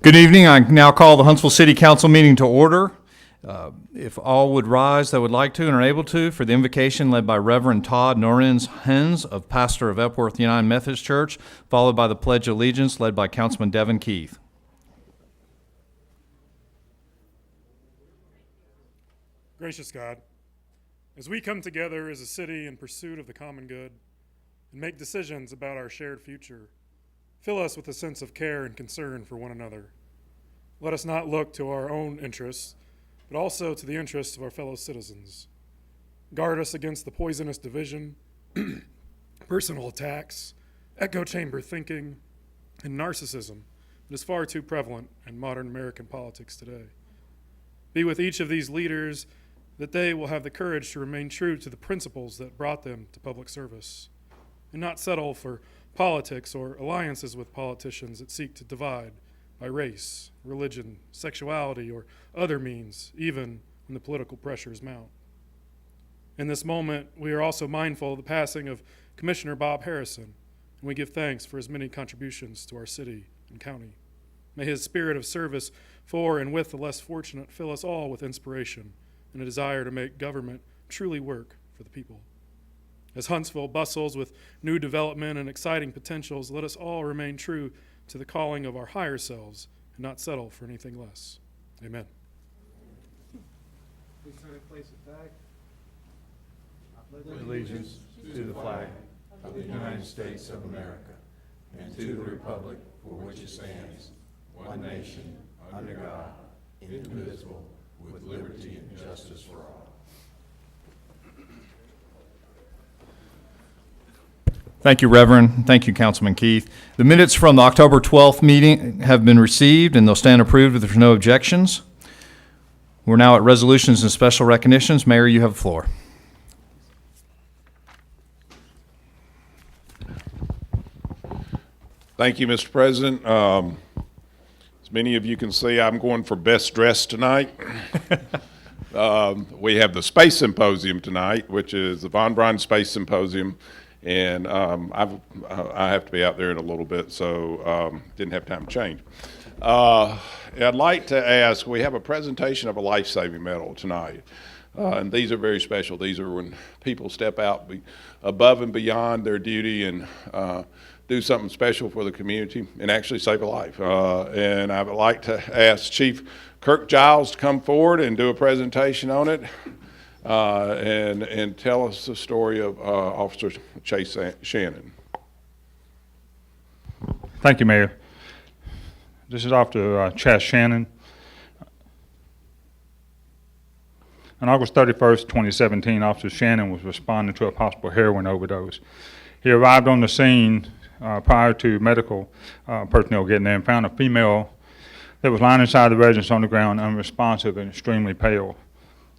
Good evening. I now call the Huntsville City Council meeting to order. If all would rise that would like to and are able to for the invocation led by Reverend Todd Noren-Hentz, of pastor of Epworth United Methodist Church, followed by the Pledge of Allegiance led by Councilman Devyn Keith. Gracious God, as we come together as a city in pursuit of the common good and make decisions about our shared future, fill us with a sense of care and concern for one another. Let us not look to our own interests, but also to the interests of our fellow citizens. Guard us against the poisonous division, personal attacks, echo chamber thinking, and narcissism that is far too prevalent in modern American politics today. Be with each of these leaders that they will have the courage to remain true to the principles that brought them to public service, and not settle for politics or alliances with politicians that seek to divide by race, religion, sexuality, or other means, even when the political pressures mount. In this moment, we are also mindful of the passing of Commissioner Bob Harrison, and we give thanks for his many contributions to our city and county. May his spirit of service for and with the less fortunate fill us all with inspiration and a desire to make government truly work for the people. As Huntsville bustles with new development and exciting potentials, let us all remain true to the calling of our higher selves and not settle for anything less. Amen. Please turn and place the flag. Allegiance to the flag of the United States of America and to the republic for which it stands, one nation, under God, indivisible, with liberty and justice for all. Thank you, Reverend. Thank you, Councilman Keith. The minutes from the October 12th meeting have been received, and they'll stand approved if there's no objections. We're now at resolutions and special recognitions. Mayor, you have the floor. Thank you, Mr. President. As many of you can see, I'm going for best dressed tonight. We have the Space Symposium tonight, which is the Von Braun Space Symposium. And I have to be out there in a little bit, so didn't have time to change. I'd like to ask, we have a presentation of a life-saving medal tonight. And these are very special. These are when people step out above and beyond their duty and do something special for the community and actually save a life. And I would like to ask Chief Kirk Giles to come forward and do a presentation on it. And tell us the story of Officer Chase Shannon. Thank you, Mayor. This is Officer Chase Shannon. On August 31st, 2017, Officer Shannon was responding to a possible heroin overdose. He arrived on the scene prior to medical personnel getting there and found a female that was lying inside the residence on the ground, unresponsive and extremely pale.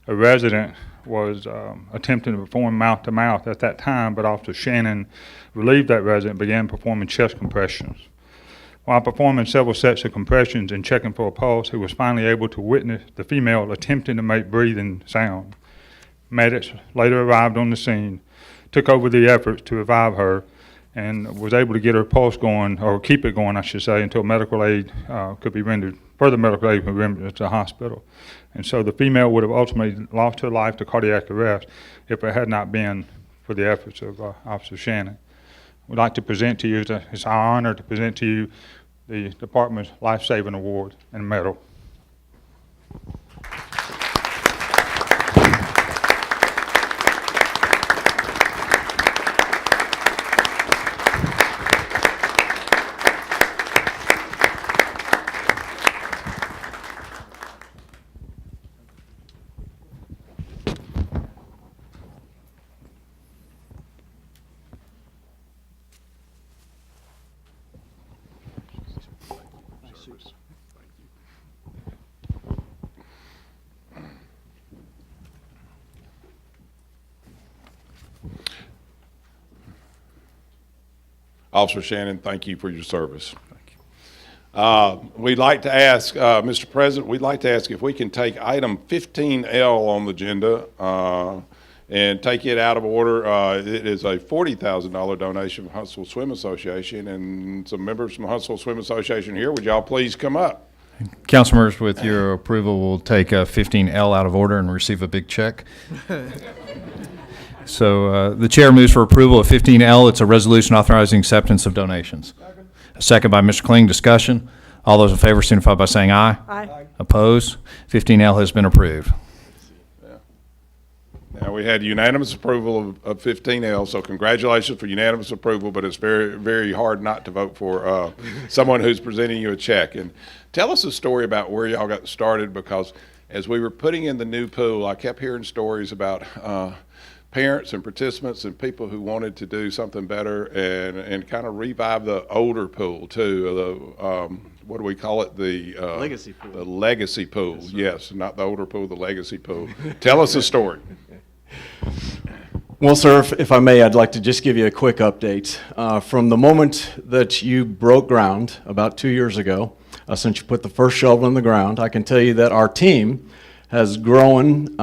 A resident was attempting to perform mouth-to-mouth at that time, but Officer Shannon relieved that resident and began performing chest compressions. While performing several sets of compressions and checking for a pulse, he was finally able to witness the female attempting to make breathing sound. Medics later arrived on the scene, took over the efforts to revive her, and was able to get her pulse going, or keep it going, I should say, until medical aid could be rendered. Further medical aid could be rendered to the hospital. And so the female would have ultimately lost her life to cardiac arrest if it had not been for the efforts of Officer Shannon. We'd like to present to you, it's our honor to present to you the Department's Life Saving Award and Medal. Officer Shannon, thank you for your service. We'd like to ask, Mr. President, we'd like to ask if we can take item 15L on the agenda and take it out of order. It is a $40,000 donation from Huntsville Swim Association, and some members from Huntsville Swim Association here. Would y'all please come up? Council members, with your approval, we'll take 15L out of order and receive a big check. So the chair moves for approval of 15L. It's a resolution authorizing acceptance of donations. A second by Mr. Kling. Discussion. All those in favor signify by saying aye. Aye. Opposed? 15L has been approved. Now, we had unanimous approval of 15L, so congratulations for unanimous approval, but it's very, very hard not to vote for someone who's presenting you a check. And tell us a story about where y'all got started, because as we were putting in the new pool, I kept hearing stories about parents and participants and people who wanted to do something better and kind of revive the older pool too. What do we call it? The legacy pool. The legacy pool. Yes, not the older pool, the legacy pool. Tell us a story. Well, sir, if I may, I'd like to just give you a quick update. From the moment that you broke ground about 2 years ago, since you put the first shovel in the ground, I can tell you that our team has grown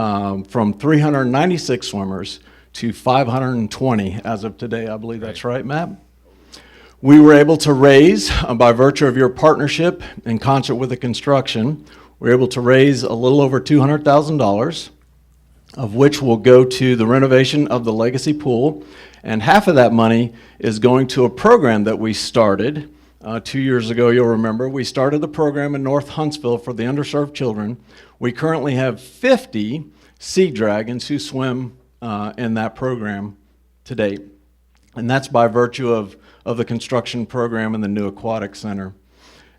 from 396 swimmers to 520 as of today. I believe that's right, Matt? We were able to raise, by virtue of your partnership in concert with the construction, we were able to raise a little over $200,000, of which will go to the renovation of the legacy pool, and half of that money is going to a program that we started 2 years ago. You'll remember we started the program in North Huntsville for the underserved children. We currently have 50 sea dragons who swim in that program to date, and that's by virtue of the construction program and the new aquatic center.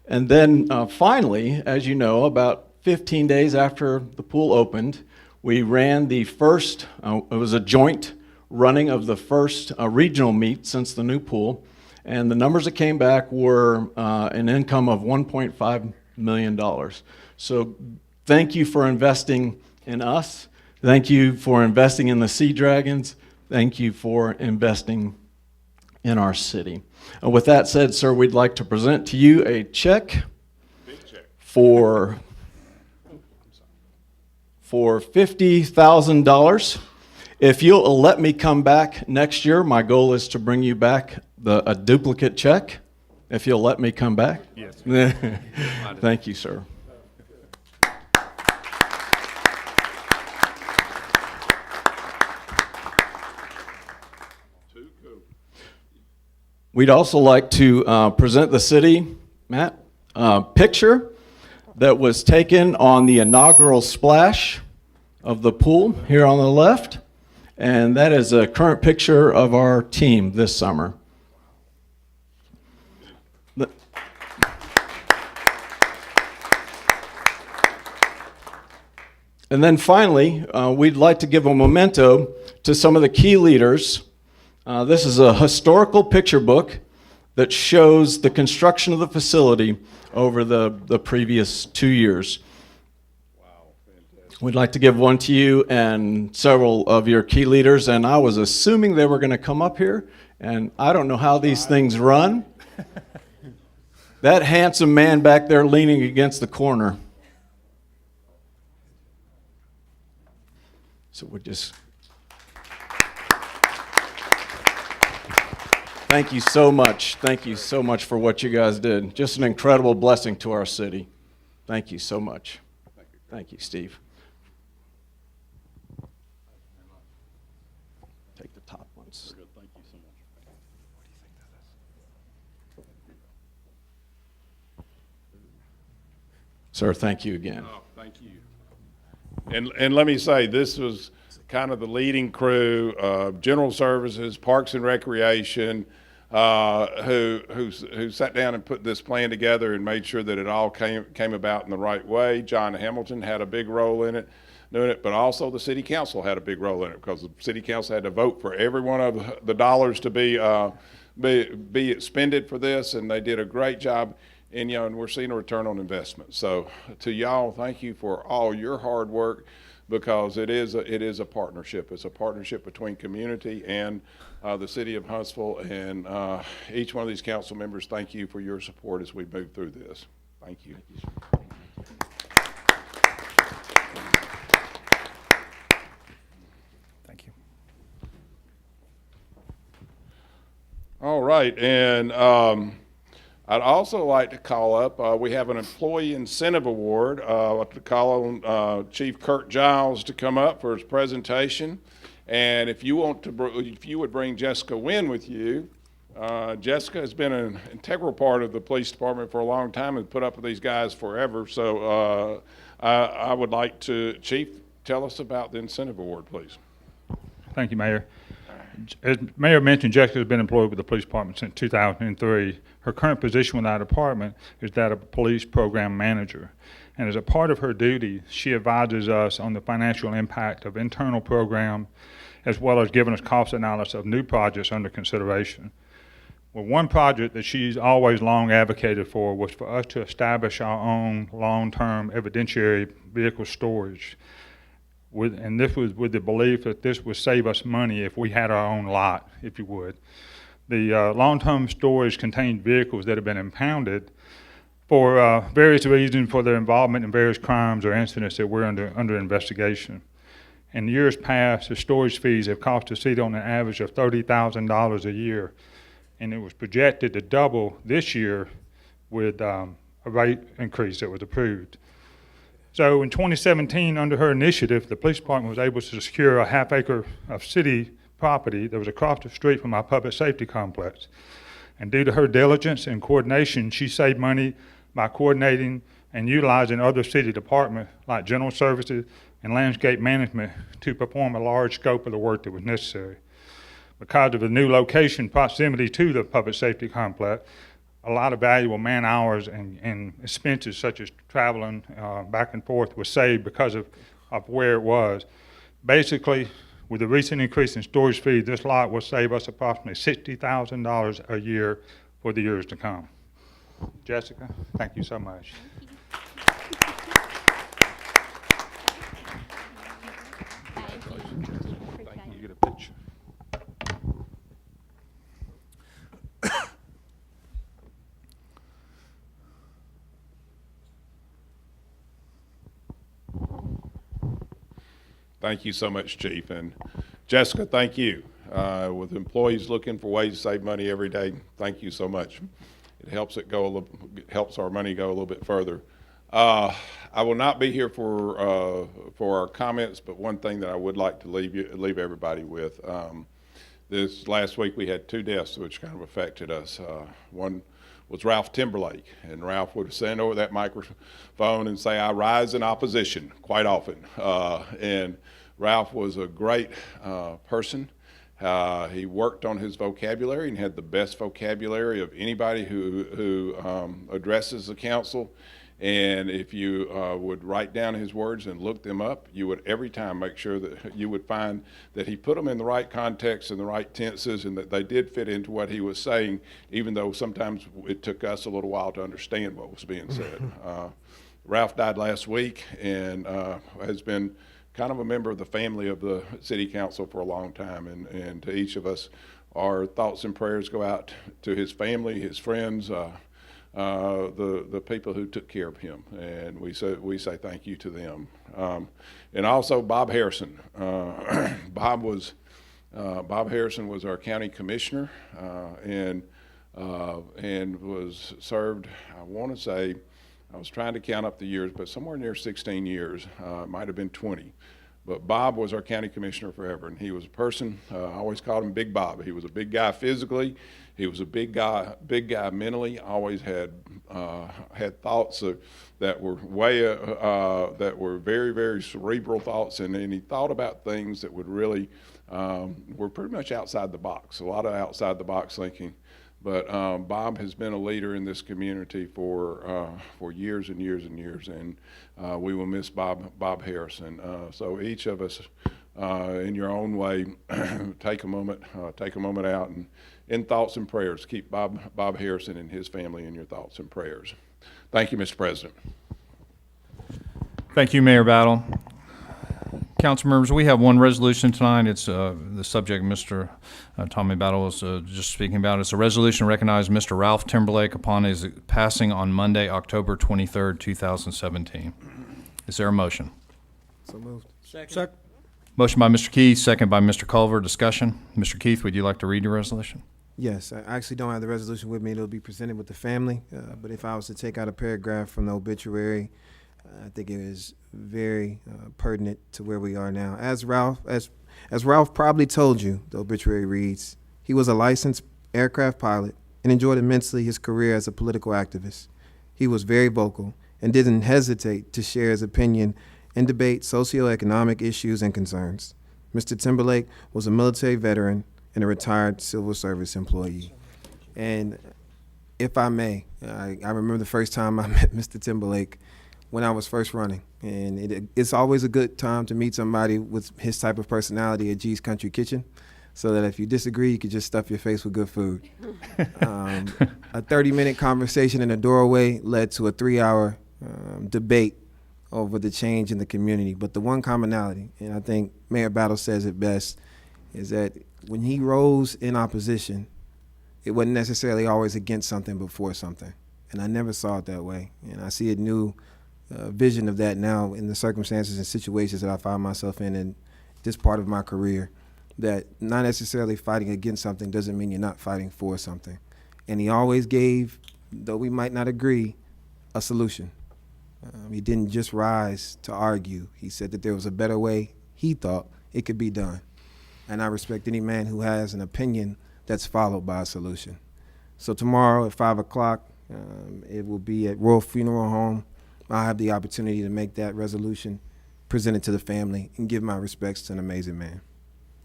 And then finally, as you know, about 15 days after the pool opened, we ran the first, it was a joint running of the first regional meet since the new pool, and the numbers that came back were an income of $1.5 million. So thank you for investing in us. Thank you for investing in the Sea Dragons. Thank you for investing in our city. And with that said, sir, we'd like to present to you a check for $50,000. If you'll let me come back next year, my goal is to bring you back a duplicate check. If you'll let me come back. Yes. Thank you, sir. We'd also like to present the city, Matt, a picture that was taken on the inaugural splash of the pool here on the left, and that is a current picture of our team this summer. And then finally, we'd like to give a memento to some of the key leaders. This is a historical picture book that shows the construction of the facility over the previous 2 years. Wow, fantastic. We'd like to give one to you and several of your key leaders, and I was assuming they were going to come up here, and I don't know how these things run. That handsome man back there leaning against the corner. So we'll just... Thank you so much. Thank you so much for what you guys did. Just an incredible blessing to our city. Thank you so much. Thank you, Steve. Take the top ones. Thank you so much. Sir, thank you again. Oh, thank you. And let me say, this was kind of the leading crew of General Services, Parks and Recreation, who sat down and put this plan together and made sure that it all came about in the right way. John Hamilton had a big role in it, doing it, but also the City Council had a big role in it, because the City Council had to vote for every one of the dollars to be expended for this, and they did a great job. And and we're seeing a return on investment. So to y'all, thank you for all your hard work, because it is a partnership. It's a partnership between community and the city of Huntsville, and each one of these council members, thank you for your support as we move through this. Thank you. Thank you. All right, and I'd also like to call up, we have an Employee Incentive Award. I'd like to call on Chief Kurt Giles to come up for his presentation. And if you would bring Jessica Wynn with you. Jessica has been an integral part of the police department for a long time and put up with these guys forever. So I would like to, Chief, tell us about the Incentive Award, please. Thank you, Mayor. As Mayor mentioned, Jessica has been employed with the police department since 2003. Her current position with our department is that of police program manager. And as a part of her duty, she advises us on the financial impact of internal program, as well as giving us cost analysis of new projects under consideration. Well, one project that she's always long advocated for was for us to establish our own long-term evidentiary vehicle storage. And this was with the belief that this would save us money if we had our own lot, if you would. The long-term storage contained vehicles that have been impounded for various reasons, for their involvement in various crimes or incidents that we're under investigation. In years past, the storage fees have cost the city on an average of $30,000 a year, and it was projected to double this year with a rate increase that was approved. So in 2017, under her initiative, the police department was able to secure a half-acre of city property that was across the street from our public safety complex. And due to her diligence and coordination, she saved money by coordinating and utilizing other city departments like general services and landscape management to perform a large scope of the work that was necessary. Because of the new location proximity to the public safety complex, a lot of valuable man hours and expenses such as traveling back and forth was saved because of where it was. Basically, with the recent increase in storage fees, this lot will save us approximately $60,000 a year for the years to come. Jessica, thank you so much. Thank you. Get a picture. Thank you so much, Chief. And Jessica, thank you. With employees looking for ways to save money every day, thank you so much. It helps helps our money go a little bit further. I will not be here for our comments, but one thing that I would like to leave everybody with. This last week we had 2 deaths which kind of affected us. One was Ralph Timberlake, and Ralph would stand over that microphone and say, "I rise in opposition," quite often. And Ralph was a great person. He worked on his vocabulary and had the best vocabulary of anybody who addresses the council. And if you would write down his words and look them up, you would every time make sure that you would find that he put them in the right context and the right tenses, and that they did fit into what he was saying, even though sometimes it took us a little while to understand what was being said. Ralph died last week and has been kind of a member of the family of the city council for a long time. And to each of us, our thoughts and prayers go out to his family, his friends, the people who took care of him, and we say thank you to them. And also Bob Harrison. Bob Harrison was our county commissioner, and was served, I want to say, I was trying to count up the years, but somewhere near 16 years. It might have been 20. But Bob was our county commissioner forever, and he was a person, I always called him Big Bob. He was a big guy physically. He was a big guy mentally. Always had thoughts that were that were very, very cerebral thoughts, and he thought about things that would really were pretty much outside the box. A lot of outside the box thinking. But Bob has been a leader in this community for years and years and years, and we will miss Bob Harrison. So each of us, in your own way, take a moment out, and in thoughts and prayers, keep Bob Harrison and his family in your thoughts and prayers. Thank you, Mr. President. Thank you, Mayor Battle. Council members, we have one resolution tonight. It's the subject Mr. Tommy Battle was just speaking about. It's a resolution to recognize Mr. Ralph Timberlake upon his passing on Monday, October 23rd, 2017. Is there a motion? So moved. Second. Motion by Mr. Keith, second by Mr. Culver. Discussion. Mr. Keith, would you like to read your resolution? Yes, I actually don't have the resolution with me. It'll be presented with the family. But if I was to take out a paragraph from the obituary, I think it is very pertinent to where we are now. As Ralph probably told you, the obituary reads, he was a licensed aircraft pilot and enjoyed immensely his career as a political activist. He was very vocal and didn't hesitate to share his opinion and debate socioeconomic issues and concerns. Mr. Timberlake was a military veteran and a retired civil service employee. And if I may, I remember the first time I met Mr. Timberlake when I was first running. And it's always a good time to meet somebody with his type of personality at G's Country Kitchen, so that if you disagree, you could just stuff your face with good food. A 30-minute conversation in a doorway led to a 3-hour debate over the change in the community. But the one commonality, and I think Mayor Battle says it best, is that when he rose in opposition, it wasn't necessarily always against something but for something. And I never saw it that way. And I see a new vision of that now in the circumstances and situations that I find myself in this part of my career, that not necessarily fighting against something doesn't mean you're not fighting for something. And he always gave, though we might not agree, a solution. He didn't just rise to argue. He said that there was a better way he thought it could be done. And I respect any man who has an opinion that's followed by a solution. So tomorrow at 5 o'clock, it will be at Royal Funeral Home. I'll have the opportunity to make that resolution, present it to the family, and give my respects to an amazing man.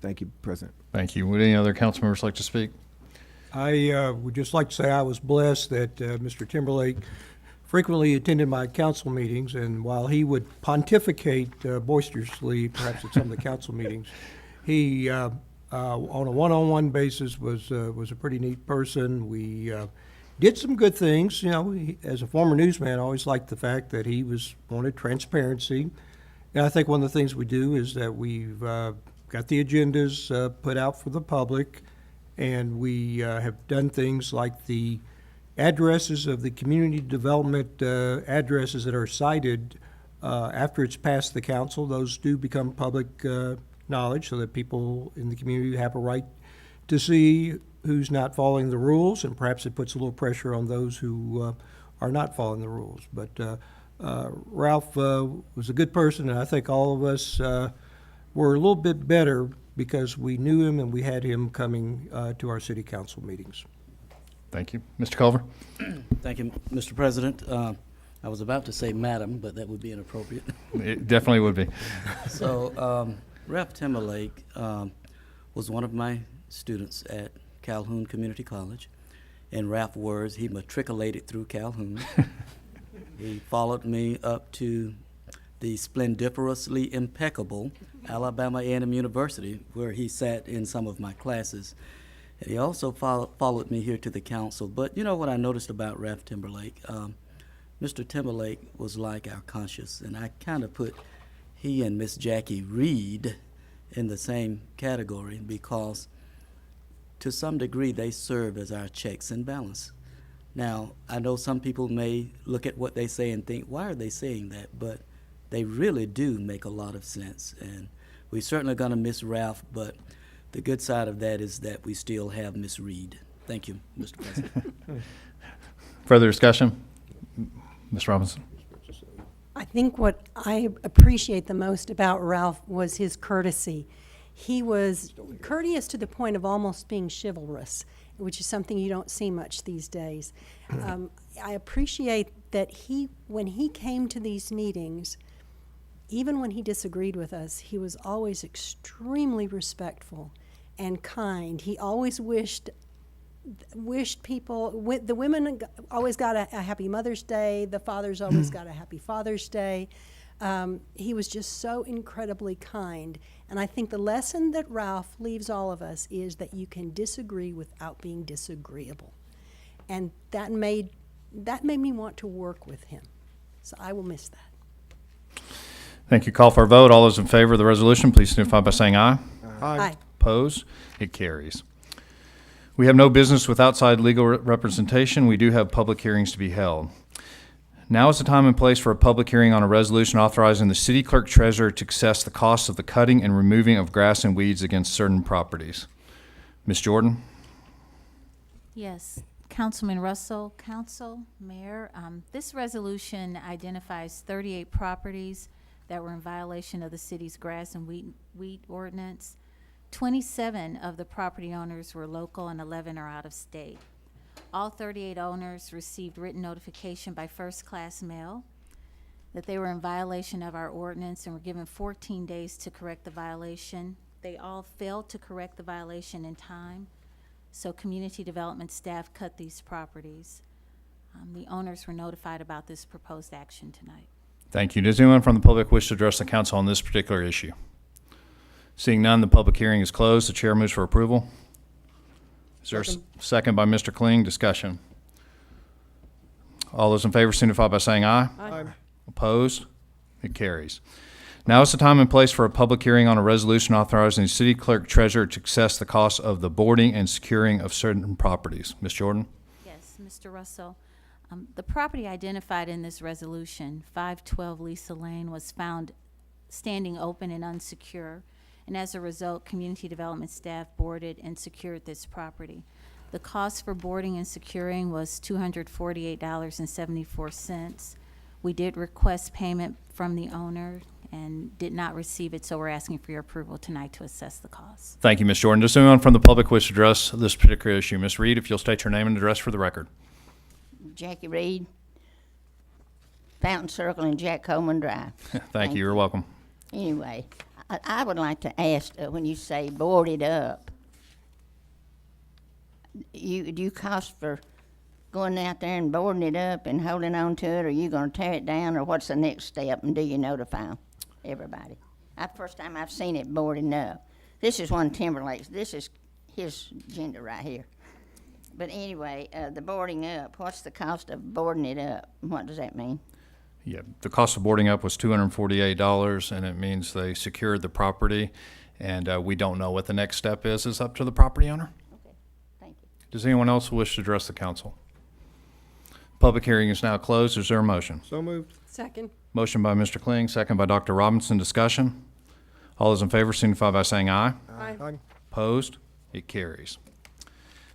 Thank you, President. Thank you. Would any other council members like to speak? I would just like to say I was blessed that Mr. Timberlake frequently attended my council meetings, and while he would pontificate boisterously, perhaps at some of the council meetings, he, on a one-on-one basis, was a pretty neat person. We did some good things. You know, as a former newsman, I always liked the fact that he wanted transparency. And I think one of the things we do is that we've got the agendas put out for the public, and we have done things like the addresses of the community development addresses that are cited after it's passed the council. Those do become public knowledge, so that people in the community have a right to see who's not following the rules, and perhaps it puts a little pressure on those who are not following the rules. But Ralph was a good person, and I think all of us were a little bit better because we knew him and we had him coming to our city council meetings. Thank you. Mr. Culver? Thank you, Mr. President. I was about to say madam, but that would be inappropriate. It definitely would be. So, Ralph Timberlake was one of my students at Calhoun Community College. In Ralph's words, he matriculated through Calhoun. He followed me up to the splendiferously impeccable Alabama A&M University, where he sat in some of my classes. And he also followed me here to the council. But you know what I noticed about Ralph Timberlake? Mr. Timberlake was like our conscience, and I kind of put he and Miss Jackie Reed in the same category because to some degree they serve as our checks and balance. Now, I know some people may look at what they say and think, why are they saying that? But they really do make a lot of sense. And we're certainly going to miss Ralph, but the good side of that is that we still have Miss Reed. Thank you, Mr. President. Further discussion? Ms. Robinson? I think what I appreciate the most about Ralph was his courtesy. He was courteous to the point of almost being chivalrous, which is something you don't see much these days. I appreciate that when he came to these meetings, even when he disagreed with us, he was always extremely respectful and kind. He always wished people, the women always got a happy Mother's Day, the fathers always got a happy Father's Day. He was just so incredibly kind. And I think the lesson that Ralph leaves all of us is that you can disagree without being disagreeable. And that made me want to work with him. So I will miss that. Thank you. Call for a vote. All those in favor of the resolution, please signify by saying aye. Aye. Opposed? It carries. We have no business with outside legal representation. We do have public hearings to be held. Now is the time and place for a public hearing on a resolution authorizing the city clerk treasurer to assess the cost of the cutting and removing of grass and weeds against certain properties. Ms. Jordan? Yes, Councilman Russell, Council, Mayor, this resolution identifies 38 properties that were in violation of the city's grass and weed ordinance. 27 of the property owners were local and 11 are out of state. All 38 owners received written notification by first-class mail that they were in violation of our ordinance and were given 14 days to correct the violation. They all failed to correct the violation in time, so community development staff cut these properties. The owners were notified about this proposed action tonight. Thank you. Does anyone from the public wish to address the council on this particular issue? Seeing none, the public hearing is closed. The chair moves for approval. Is there a second by Mr. Kling? Discussion. All those in favor signify by saying aye. Aye. Opposed? It carries. Now is the time and place for a public hearing on a resolution authorizing the city clerk treasurer to assess the cost of the boarding and securing of certain properties. Ms. Jordan? Yes, Mr. Russell. The property identified in this resolution, 512 Lisa Lane, was found standing open and unsecure, and as a result, community development staff boarded and secured this property. The cost for boarding and securing was $248.74. We did request payment from the owner and did not receive it, so we're asking for your approval tonight to assess the cost. Thank you, Ms. Jordan. Does anyone from the public wish to address this particular issue? Ms. Reed, if you'll state your name and address for the record. Jackie Reed, Fountain Circle and Jack Coleman Drive. Thank you. You're welcome. Anyway, I would like to ask, when you say boarded up, do you cost for going out there and boarding it up and holding on to it, or are you going to tear it down, or what's the next step, and do you notify everybody? First time I've seen it boarding up. This is one Timberlake's. This is his agenda right here. But anyway, the boarding up, what's the cost of boarding it up? What does that mean? Yeah, the cost of boarding up was $248, and it means they secured the property, and we don't know what the next step is. It's up to the property owner. Okay, thank you. Does anyone else wish to address the council? Public hearing is now closed. Is there a motion? So moved. Second. Motion by Mr. Kling, second by Dr. Robinson. Discussion. All those in favor signify by saying aye. Aye. Opposed? It carries.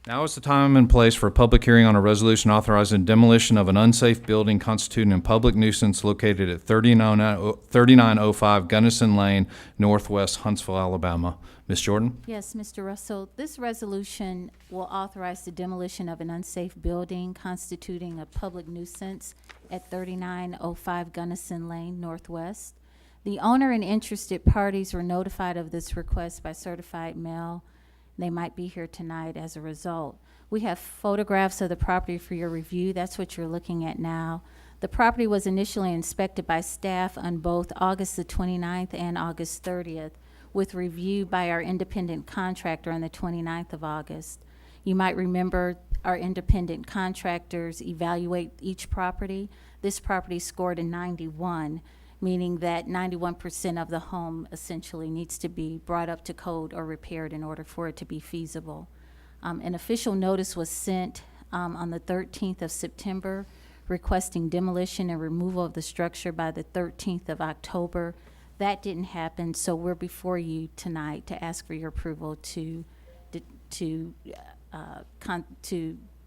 Now is the time and place for a public hearing on a resolution authorizing demolition of an unsafe building constituting a public nuisance located at 3905 Gunnison Lane, Northwest Huntsville, Alabama. Ms. Jordan? Yes, Mr. Russell, this resolution will authorize the demolition of an unsafe building constituting a public nuisance at 3905 Gunnison Lane, Northwest. The owner and interested parties were notified of this request by certified mail. They might be here tonight as a result. We have photographs of the property for your review. That's what you're looking at now. The property was initially inspected by staff on both August the 29th and August 30th, with review by our independent contractor on the 29th of August. You might remember our independent contractors evaluate each property. This property scored a 91, meaning that 91% of the home essentially needs to be brought up to code or repaired in order for it to be feasible. An official notice was sent on the 13th of September requesting demolition and removal of the structure by the 13th of October. That didn't happen, so we're before you tonight to ask for your approval to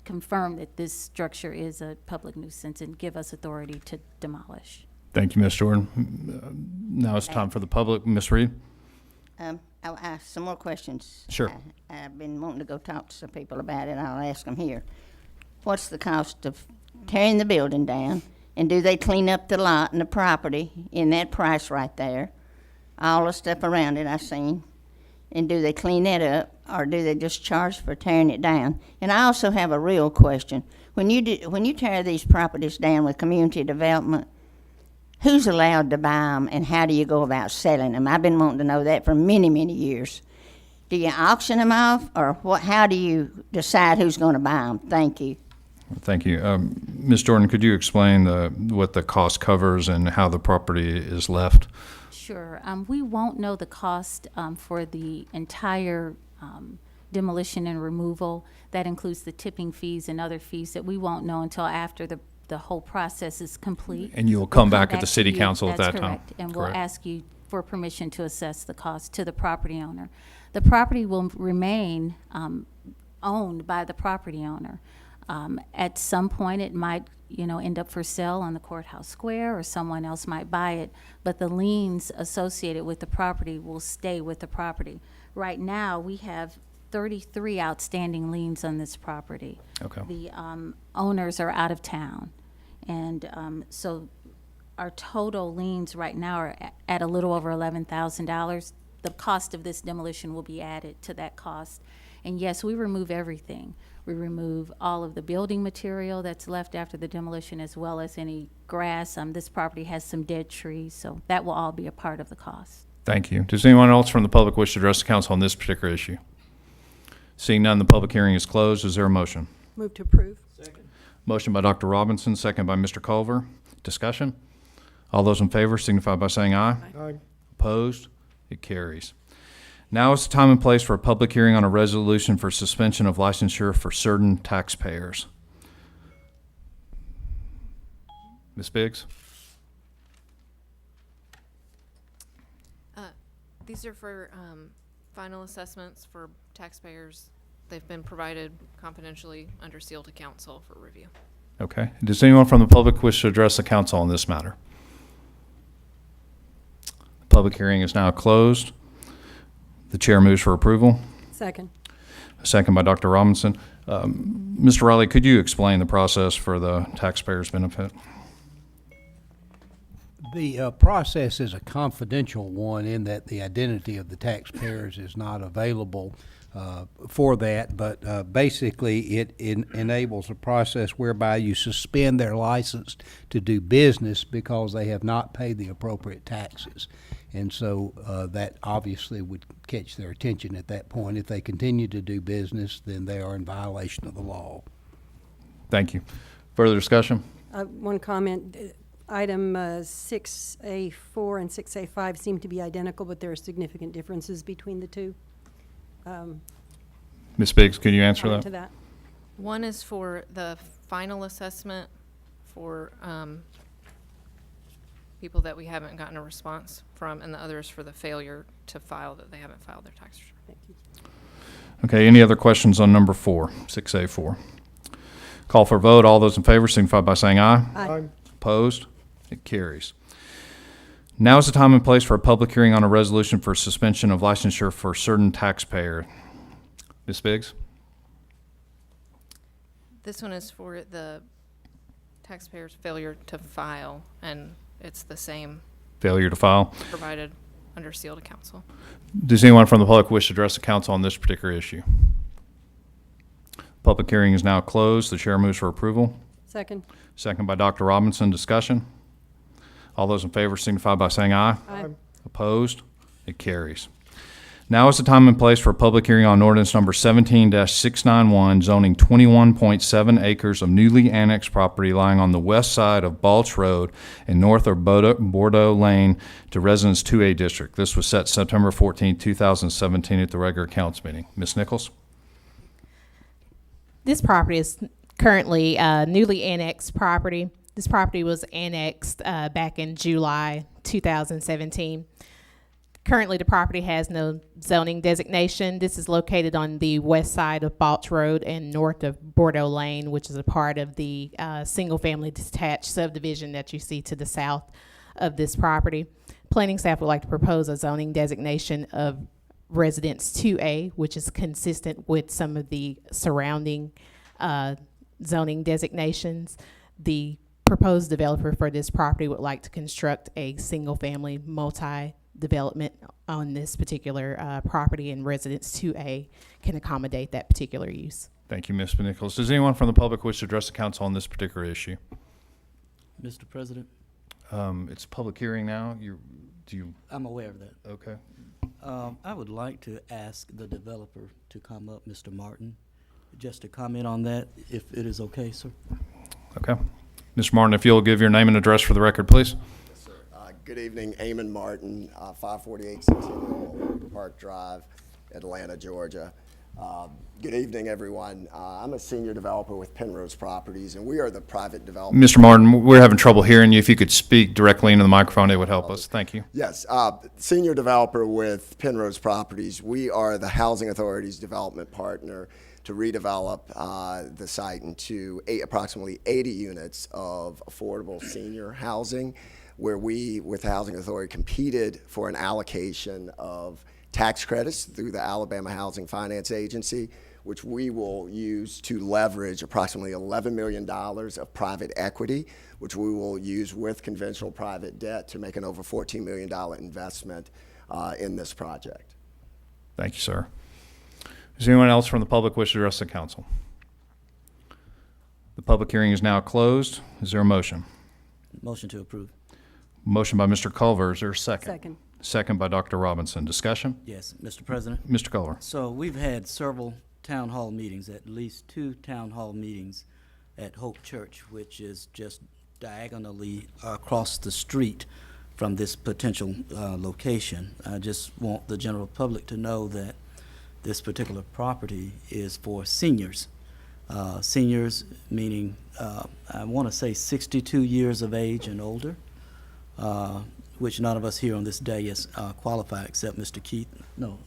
confirm that this structure is a public nuisance and give us authority to demolish. Thank you, Ms. Jordan. Now it's time for the public. Ms. Reed? I'll ask some more questions. Sure. I've been wanting to go talk to some people about it. I'll ask them here. What's the cost of tearing the building down? And do they clean up the lot and the property in that price right there? All the stuff around it I've seen. And do they clean that up, or do they just charge for tearing it down? And I also have a real question. When you tear these properties down with community development, who's allowed to buy them, and how do you go about selling them? I've been wanting to know that for many, many years. Do you auction them off, or what? How do you decide who's going to buy them? Thank you. Thank you. Ms. Jordan, could you explain what the cost covers and how the property is left? Sure. We won't know the cost for the entire demolition and removal. That includes the tipping fees and other fees that we won't know until after the whole process is complete. And you will come back at the city to you. council at That's that time? correct. And Correct. we'll ask you for permission to assess the cost to the property owner. The property will remain owned by the property owner. At some point, it might, end up for sale on the courthouse square, or someone else might buy it, but the liens associated with the property will stay with the property. Right now, we have 33 outstanding liens on this property. Okay. The owners are out of town, and so our total liens right now are at a little over $11,000. The cost of this demolition will be added to that cost. And yes, we remove everything. We remove all of the building material that's left after the demolition, as well as any grass. This property has some dead trees, so that will all be a part of the cost. Thank you. Does anyone else from the public wish to address the council on this particular issue? Seeing none, the public hearing is closed. Is there a motion? Move to approve. Motion by Dr. Robinson, second by Mr. Culver. Discussion? All those in favor signify by saying aye. Aye. Opposed? It carries. Now is the time and place for a public hearing on a resolution for suspension of licensure for certain taxpayers. Ms. Biggs? These are for final assessments for taxpayers. They've been provided confidentially under seal to council for review. Okay. Does anyone from the public wish to address the council on this matter? The public hearing is now closed. The chair moves for approval. Second. A second by Dr. Robinson. Mr. Riley, could you explain the process for the taxpayers' benefit? The process is a confidential one in that the identity of the taxpayers is not available for that, but basically it enables a process whereby you suspend their license to do business because they have not paid the appropriate taxes. And so that obviously would catch their attention at that point. If they continue to do business, then they are in violation of the law. Thank you. Further discussion? One comment. Item 6A4 and 6A5 seem to be identical, but there are significant differences between the two. Ms. Biggs, can you answer Comment that? to that? One is for the final assessment for people that we haven't gotten a response from, and the other is for the failure to file, that they haven't filed their tax return. Thank you. Okay, any other questions on number 4, 6A4? Call for a vote. All those in favor signify by saying aye. Aye. Opposed? It carries. Now is the time and place for a public hearing on a resolution for suspension of licensure for certain taxpayer. Ms. Biggs? This one is for the taxpayer's failure to file, and it's the same Failure to file. provided under seal to council. Does anyone from the public wish to address the council on this particular issue? Public hearing is now closed. The chair moves for approval. Second. Second by Dr. Robinson. Discussion? All those in favor signify by saying aye. Aye. Opposed? It carries. Now is the time and place for a public hearing on ordinance number 17-691, zoning 21.7 acres of newly annexed property lying on the west side of Balch Road and north of Bordeaux Lane to Residence 2A District. This was set September 14, 2017 at the regular council meeting. Ms. Nichols? This property is currently newly annexed property. This property was annexed back in July 2017. Currently, the property has no zoning designation. This is located on the west side of Balch Road and north of Bordeaux Lane, which is a part of the single-family detached subdivision that you see to the south of this property. Planning staff would like to propose a zoning designation of Residence 2A, which is consistent with some of the surrounding zoning designations. The proposed developer for this property would like to construct a single-family multi-development on this particular property, and Residence 2A can accommodate that particular use. Thank you, Ms. Nichols. Does anyone from the public wish to address the council on this particular issue? Mr. President, It's a public hearing now. I'm aware of that. Okay. I would like to ask the developer to come up, Mr. Martin, just to comment on that, if it is okay, sir. Okay. Mr. Martin, if you'll give your name and address for the record, please. Yes, sir. Good evening, Eamon Martin, 548 Centennial Park Drive, Atlanta, Georgia. Good evening, everyone. I'm a senior developer with Penrose Properties, and we are the private developer. Mr. Martin, we're having trouble hearing you. If you could speak directly into the microphone, it would help us. Thank you. Yes, senior developer with Penrose Properties. We are the Housing Authority's development partner to redevelop the site into approximately 80 units of affordable senior housing, where we, with Housing Authority, competed for an allocation of tax credits through the Alabama Housing Finance Agency, which we will use to leverage approximately $11 million of private equity, which we will use with conventional private debt to make an over $14 million investment in this project. Thank you, sir. Is anyone else from the public wish to address the council? The public hearing is now closed. Is there a motion? Motion to approve. Motion by Mr. Culver. Is there a second? Second. Second by Dr. Robinson. Discussion? Yes, Mr. President. Mr. Culver. So we've had several town hall meetings, at least 2 town hall meetings at Hope Church, which is just diagonally across the street from this potential location. I just want the general public to know that this particular property is for seniors. Seniors meaning, I want to say 62 years of age and older, which none of us here on this day is qualified except Mr. Keith. No.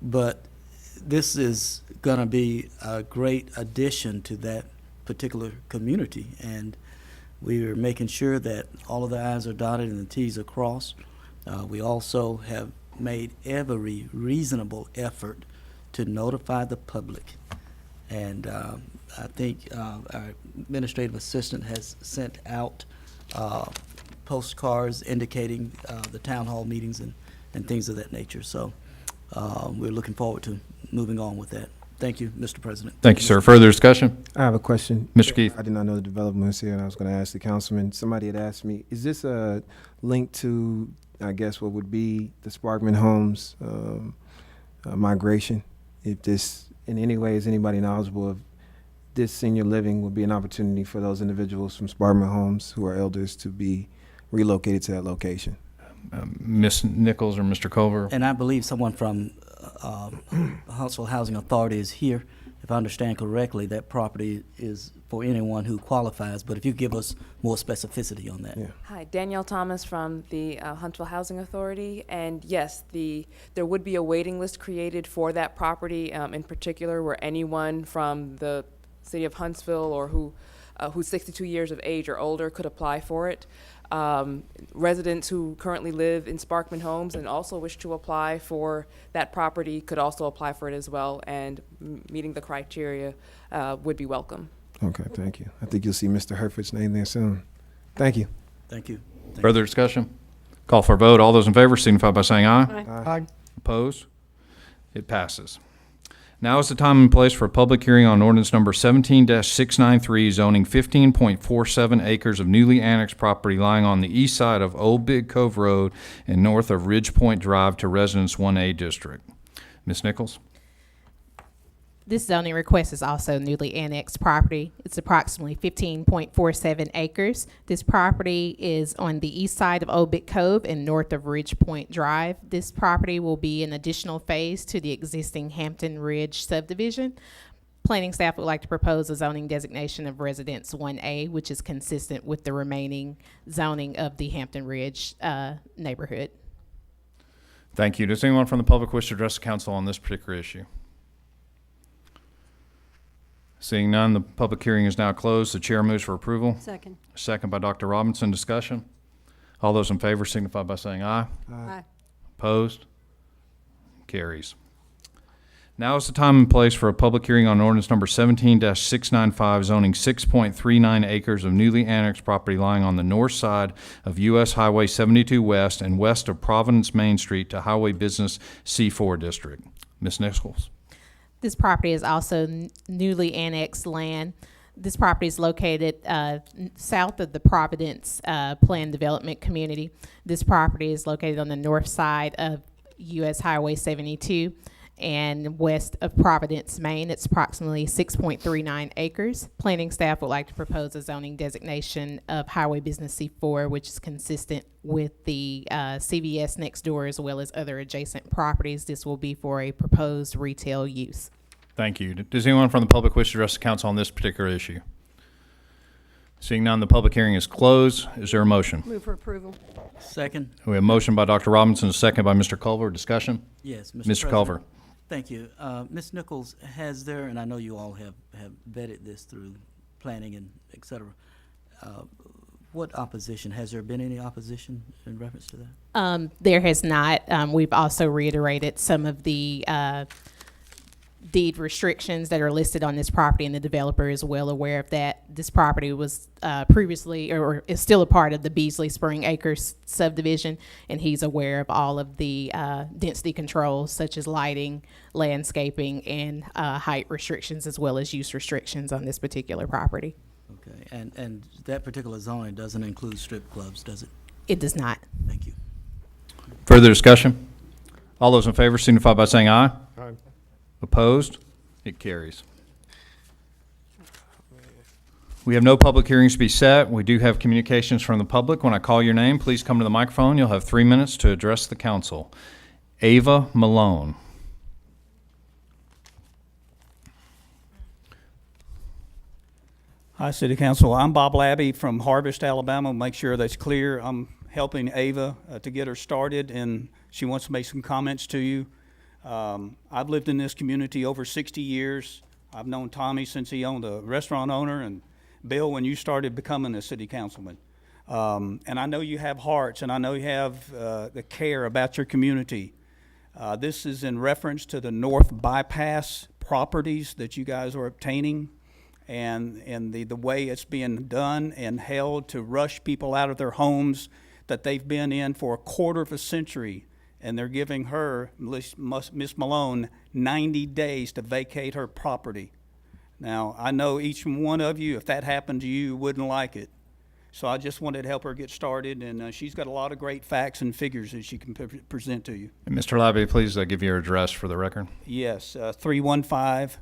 But this is going to be a great addition to that particular community, and we are making sure that all of the I's are dotted and the T's are crossed. We also have made every reasonable effort to notify the public, and I think our administrative assistant has sent out postcards indicating the town hall meetings and things of that nature. So we're looking forward to moving on with that. Thank you, Mr. President. Thank you, sir. Further discussion? I have a question. Mr. Keith. I did not know the development was here, and I was going to ask the councilman. Somebody had asked me, is this a link to, I guess, what would be the Sparkman Homes migration? If this, in any way, is anybody knowledgeable of this senior living would be an opportunity for those individuals from Sparkman Homes who are elders to be relocated to that location? Ms. Nichols or Mr. Culver? And I believe someone from Huntsville Housing Authority is here. If I understand correctly, that property is for anyone who qualifies, but if you give us more specificity on that. Yeah. Hi, Danielle Thomas from the Huntsville Housing Authority, and yes, there would be a waiting list created for that property in particular, where anyone from the city of Huntsville or who's 62 years of age or older could apply for it. Residents who currently live in Sparkman Homes and also wish to apply for that property could also apply for it as well, and meeting the criteria would be welcome. Okay, thank you. I think you'll see Mr. Herford's name there soon. Thank you. Thank you. Further discussion? Call for a vote. All those in favor signify by saying aye. Aye. Opposed? It passes. Now is the time and place for a public hearing on ordinance number 17-693, zoning 15.47 acres of newly annexed property lying on the east side of Old Big Cove Road and north of Ridge Point Drive to Residence 1A District. Ms. Nichols? This zoning request is also newly annexed property. It's approximately 15.47 acres. This property is on the east side of Old Big Cove and north of Ridge Point Drive. This property will be an additional phase to the existing Hampton Ridge subdivision. Planning staff would like to propose a zoning designation of Residence 1A, which is consistent with the remaining zoning of the Hampton Ridge neighborhood. Thank you. Does anyone from the public wish to address the council on this particular issue? Seeing none, the public hearing is now closed. The chair moves for approval. Second. Second by Dr. Robinson. Discussion? All those in favor signify by saying aye. Aye. Opposed? Carries. Now is the time and place for a public hearing on ordinance number 17-695, zoning 6.39 acres of newly annexed property lying on the north side of U.S. Highway 72 West and west of Providence Main Street to Highway Business C4 District. Ms. Nichols? This property is also newly annexed land. This property is located south of the Providence Planned Development Community. This property is located on the north side of U.S. Highway 72 and west of Providence, Maine. It's approximately 6.39 acres. Planning staff would like to propose a zoning designation of Highway Business C4, which is consistent with the CVS next door as well as other adjacent properties. This will be for a proposed retail use. Thank you. Does anyone from the public wish to address the council on this particular issue? Seeing none, the public hearing is closed. Is there a motion? Move for approval. Second. We have a motion by Dr. Robinson, a second by Mr. Culver. Discussion? Yes, Mr. Culver. Thank you. Ms. Nichols, has there, and I know you all have vetted this through planning and et cetera, what opposition, has there been any opposition in reference to that? There has not. We've also reiterated some of the deed restrictions that are listed on this property, and the developer is well aware of that. This property was previously, or is still a part of the Beasley Spring Acres subdivision, and he's aware of all of the density controls such as lighting, landscaping, and height restrictions, as well as use restrictions on this particular property. Okay, and that particular zoning doesn't include strip clubs, does it? It does not. Thank you. Further discussion? All those in favor signify by saying aye. Aye. Opposed? It carries. We have no public hearings to be set. We do have communications from the public. When I call your name, please come to the microphone. You'll have 3 minutes to address the council. Ava Malone. Hi, City Council. I'm Bob Labby from Harvest, Alabama. Make sure that's clear. I'm helping Ava to get her started, and she wants to make some comments to you. I've lived in this community over 60 years. I've known Tommy since he owned a restaurant owner, and Bill when you started becoming a city councilman. And I know you have hearts, and I know you have the care about your community. This is in reference to the North Bypass properties that you guys are obtaining, and the way it's being done and held to rush people out of their homes that they've been in for a quarter of a century. And they're giving her, Miss Malone, 90 days to vacate her property. Now, I know each one of you, if that happened to you, wouldn't like it. So I just wanted to help her get started, and she's got a lot of great facts and figures that she can present to you. And Mr. Labby, please give your address for the record. Yes, 315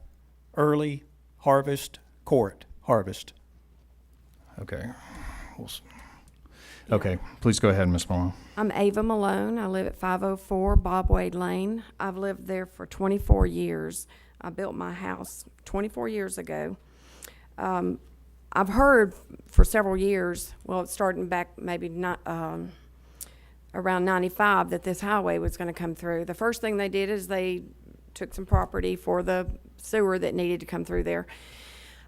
Early Harvest Court, Harvest. Okay. Okay, please go ahead, Ms. Malone. I'm Ava Malone. I live at 504 Bob Wade Lane. I've lived there for 24 years. I built my house 24 years ago. I've heard for several years, well, starting back maybe not, around 95, that this highway was going to come through. The first thing they did is they took some property for the sewer that needed to come through there.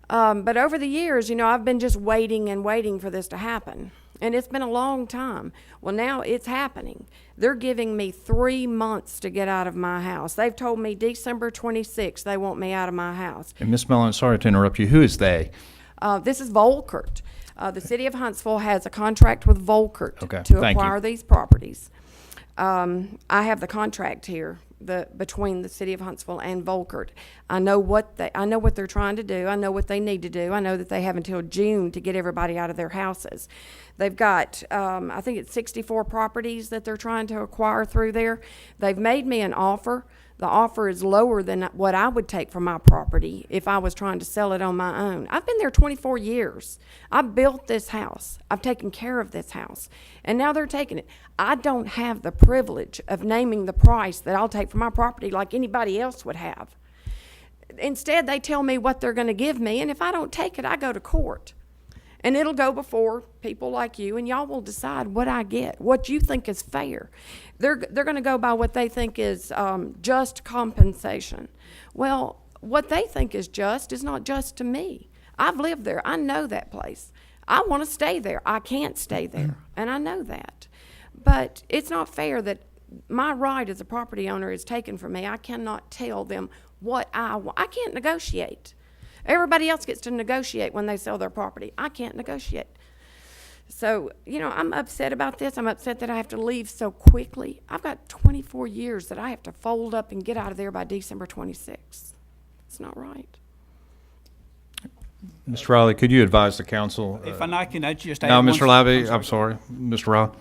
But over the years, you know, I've been just waiting and waiting for this to happen. And it's been a long time. Well, now it's happening. They're giving me 3 months to get out of my house. They've told me December 26th they want me out of my house. And Ms. Malone, sorry to interrupt you. Who is they? This is Volkert. The city of Huntsville has a contract with Volkert to acquire these properties. I have the contract here between the city of Huntsville and Volkert. I know what they're trying to do. I know what they need to do. I know that they have until June to get everybody out of their houses. They've got, I think it's 64 properties that they're trying to acquire through there. They've made me an offer. The offer is lower than what I would take for my property if I was trying to sell it on my own. I've been there 24 years. I built this house. I've taken care of this house. And now they're taking it. I don't have the privilege of naming the price that I'll take for my property like anybody else would have. Instead, they tell me what they're going to give me, and if I don't take it, I go to court. And it'll go before people like you, and y'all will decide what I get, what you think is fair. They're going to go by what they think is just compensation. Well, what they think is just is not just to me. I've lived there. I know that place. I want to stay there. I can't stay there, and I know that. But it's not fair that my right as a property owner is taken from me. I cannot tell them what I want. I can't negotiate. Everybody else gets to negotiate when they sell their property. I can't negotiate. So, you know, I'm upset about this. I'm upset that I have to leave so quickly. I've got 24 years that I have to fold up and get out of there by December 26th. It's not right. Mr. Riley, could you advise the council? If I can, I just add No, one- Mr. Labby, I'm sorry. Mr. Riley.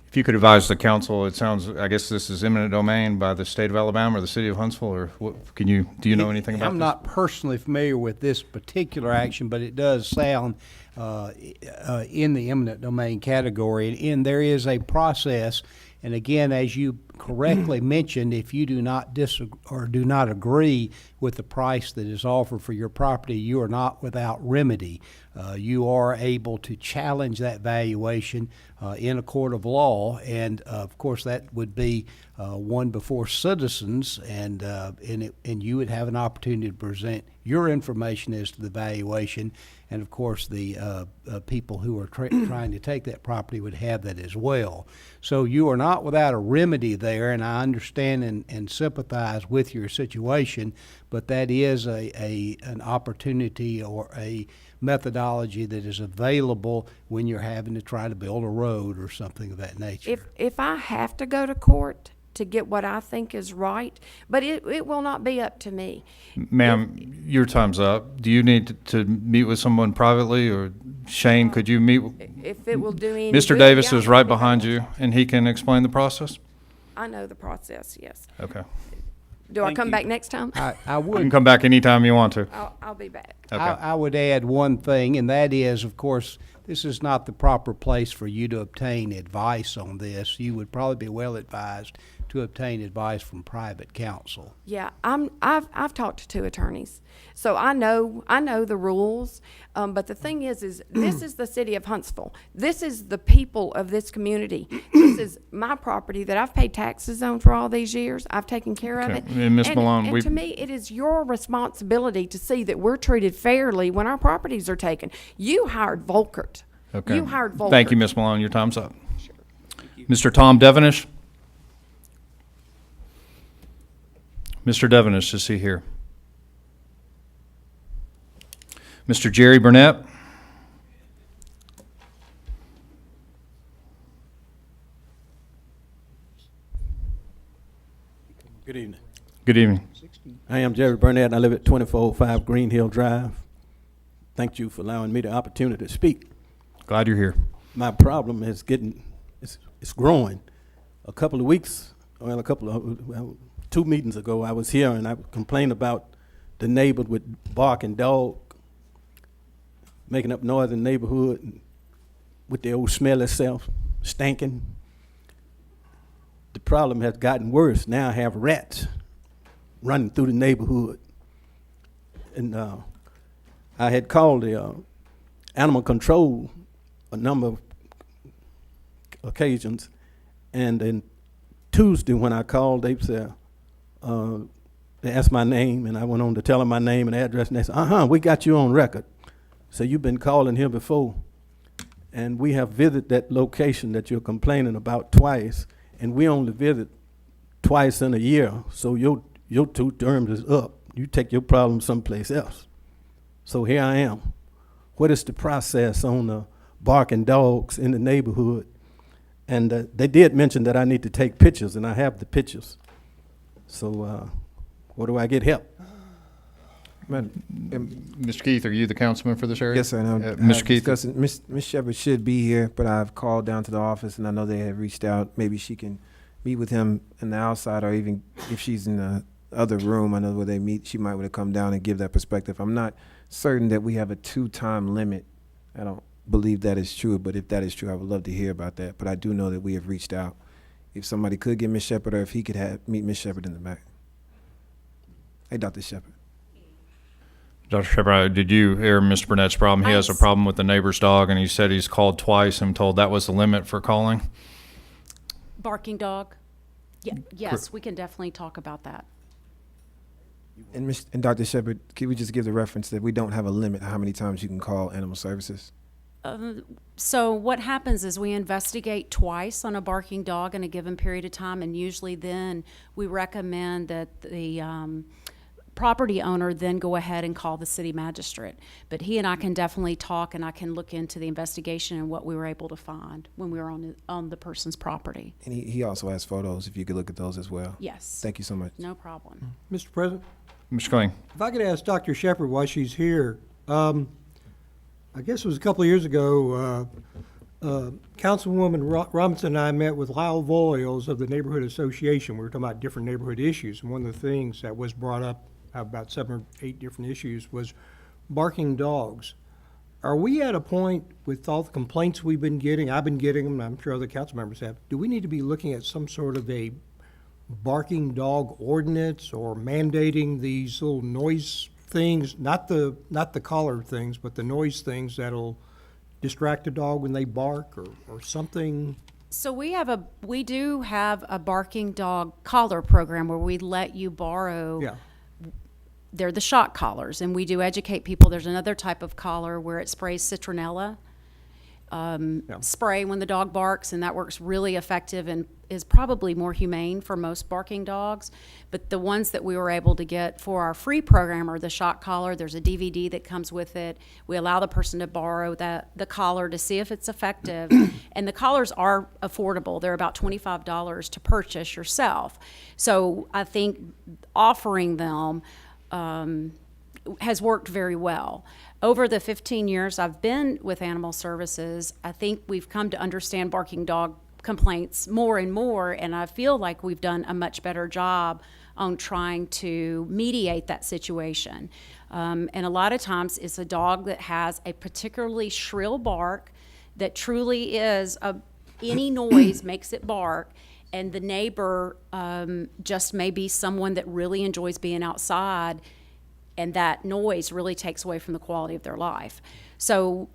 If you could advise the council, it sounds, I guess this is eminent domain by the state of Alabama or the city of Huntsville, or what, do you know anything about I'm this? not personally familiar with this particular action, but it does sound in the eminent domain category. And there is a process, and again, as you correctly mentioned, if you do not disagree or do not agree with the price that is offered for your property, you are not without remedy. You are able to challenge that valuation in a court of law, and of course that would be one before citizens, and you would have an opportunity to present your information as to the valuation, and of course the people who are trying to take that property would have that as well. So you are not without a remedy there, and I understand and sympathize with your situation, but that is an opportunity or a methodology that is available when you're having to try to build a road or something of that nature. If I have to go to court to get what I think is right, but it will not be up to me. Ma'am, your time's up. Do you need to meet with someone privately, or Shane, could you meet? If it will do any Mr. good, Davis yeah, is right behind you, and he can explain the process? I know the process, yes. Okay. Do I come back next time? I would. You can come back anytime you want to. I'll be back. Okay. I would add one thing, and that is, of course, this is not the proper place for you to obtain advice on this. You would probably be well advised to obtain advice from private counsel. Yeah, I've talked to 2 attorneys, so I know the rules. But the thing is this is the city of Huntsville. This is the people of this community. This is my property that I've paid taxes on for all these years. I've taken care of Okay. it. And Ms. Malone, and to me, it is your responsibility to see that we're treated fairly when our properties are taken. You hired Volkert. Okay. You hired Volkert. Thank you, Ms. Malone. Your time's up. Sure. Mr. Tom Devenish? Mr. Devenish, is he here? Mr. Jerry Burnett? Good evening. Good evening. I am Jerry Burnett, and I live at 2405 Green Hill Drive. Thank you for allowing me the opportunity to speak. Glad you're here. My problem is it's growing. A couple of weeks, 2 meetings ago, I was here and I complained about the neighbor with barking dog, making up noise in the neighborhood, and with their old smelly self, stinking. The problem has gotten worse. Now I have rats running through the neighborhood. And I had called the animal control a number of occasions, and then Tuesday when I called, they said, they asked my name, and I went on to tell them my name and address, and they said, we got you on record. So you've been calling here before, and we have visited that location that you're complaining about twice, and we only visit twice in a year, so your 2 terms is up. You take your problem someplace else. So here I am. What is the process on the barking dogs in the neighborhood? And they did mention that I need to take pictures, and I have the pictures. So where do I get help? Mr. Keith, are you the councilman for this area? Yes, sir. Mr. Keith? Miss Shepherd should be here, but I've called down to the office, and I know they have reached out. Maybe she can meet with him in the outside, or even if she's in the other room, I know where they meet, she might want to come down and give that perspective. I'm not certain that we have a 2-time limit. I don't believe that is true, but if that is true, I would love to hear about that. But I do know that we have reached out. If somebody could get Miss Shepherd, or if he could meet Miss Shepherd in the back. Hey, Dr. Shepherd. Dr. Shepherd, did you hear Mr. Burnett's problem? He has a problem with the neighbor's dog, and he said he's called twice and told that was the limit for calling. Barking dog? Yes, we can definitely talk about that. And Dr. Shepherd, can we just give the reference that we don't have a limit how many times you can call animal services? So what happens is we investigate twice on a barking dog in a given period of time, and usually then we recommend that the property owner then go ahead and call the city magistrate. But he and I can definitely talk, and I can look into the investigation and what we were able to find when we were on the person's property. And he also has photos, if you could look at those as well. Yes. Thank you so much. No problem. Mr. President? Mr. Kling. If I could ask Dr. Shepherd why she's here. I guess it was a couple of years ago, Councilwoman Robinson and I met with Lyle Voiles of the Neighborhood Association. We were talking about different neighborhood issues, and one of the things that was brought up, about 7 or 8 different issues, was barking dogs. Are we at a point with all the complaints we've been getting, I've been getting them, and I'm sure other council members have, do we need to be looking at some sort of a barking dog ordinance or mandating these little noise things, not the collar things, but the noise things that'll distract a dog when they bark or something? So we do have a barking dog collar program where we let you borrow. Yeah. They're the shock collars, and we do educate people. There's another type of collar where it sprays citronella spray when the dog barks, and that works really effective and is probably more humane for most barking dogs. But the ones that we were able to get for our free program are the shock collar. There's a DVD that comes with it. We allow the person to borrow the collar to see if it's effective. And the collars are affordable. They're about $25 to purchase yourself. So I think offering them has worked very well. Over the 15 years I've been with Animal Services, I think we've come to understand barking dog complaints more and more, and I feel like we've done a much better job on trying to mediate that situation. And a lot of times it's a dog that has a particularly shrill bark that truly is any noise makes it bark, and the neighbor just may be someone that really enjoys being outside, and that noise really takes away from the quality of their life. So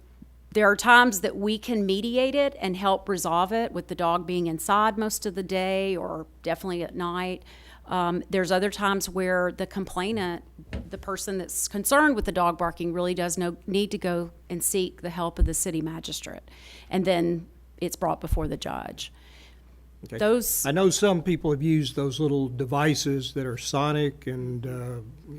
there are times that we can mediate it and help resolve it with the dog being inside most of the day or definitely at night. There's other times where the complainant, the person that's concerned with the dog barking, really does need to go and seek the help of the city magistrate, and then it's brought before the judge. Okay. I know some people have used those little devices that are sonic, and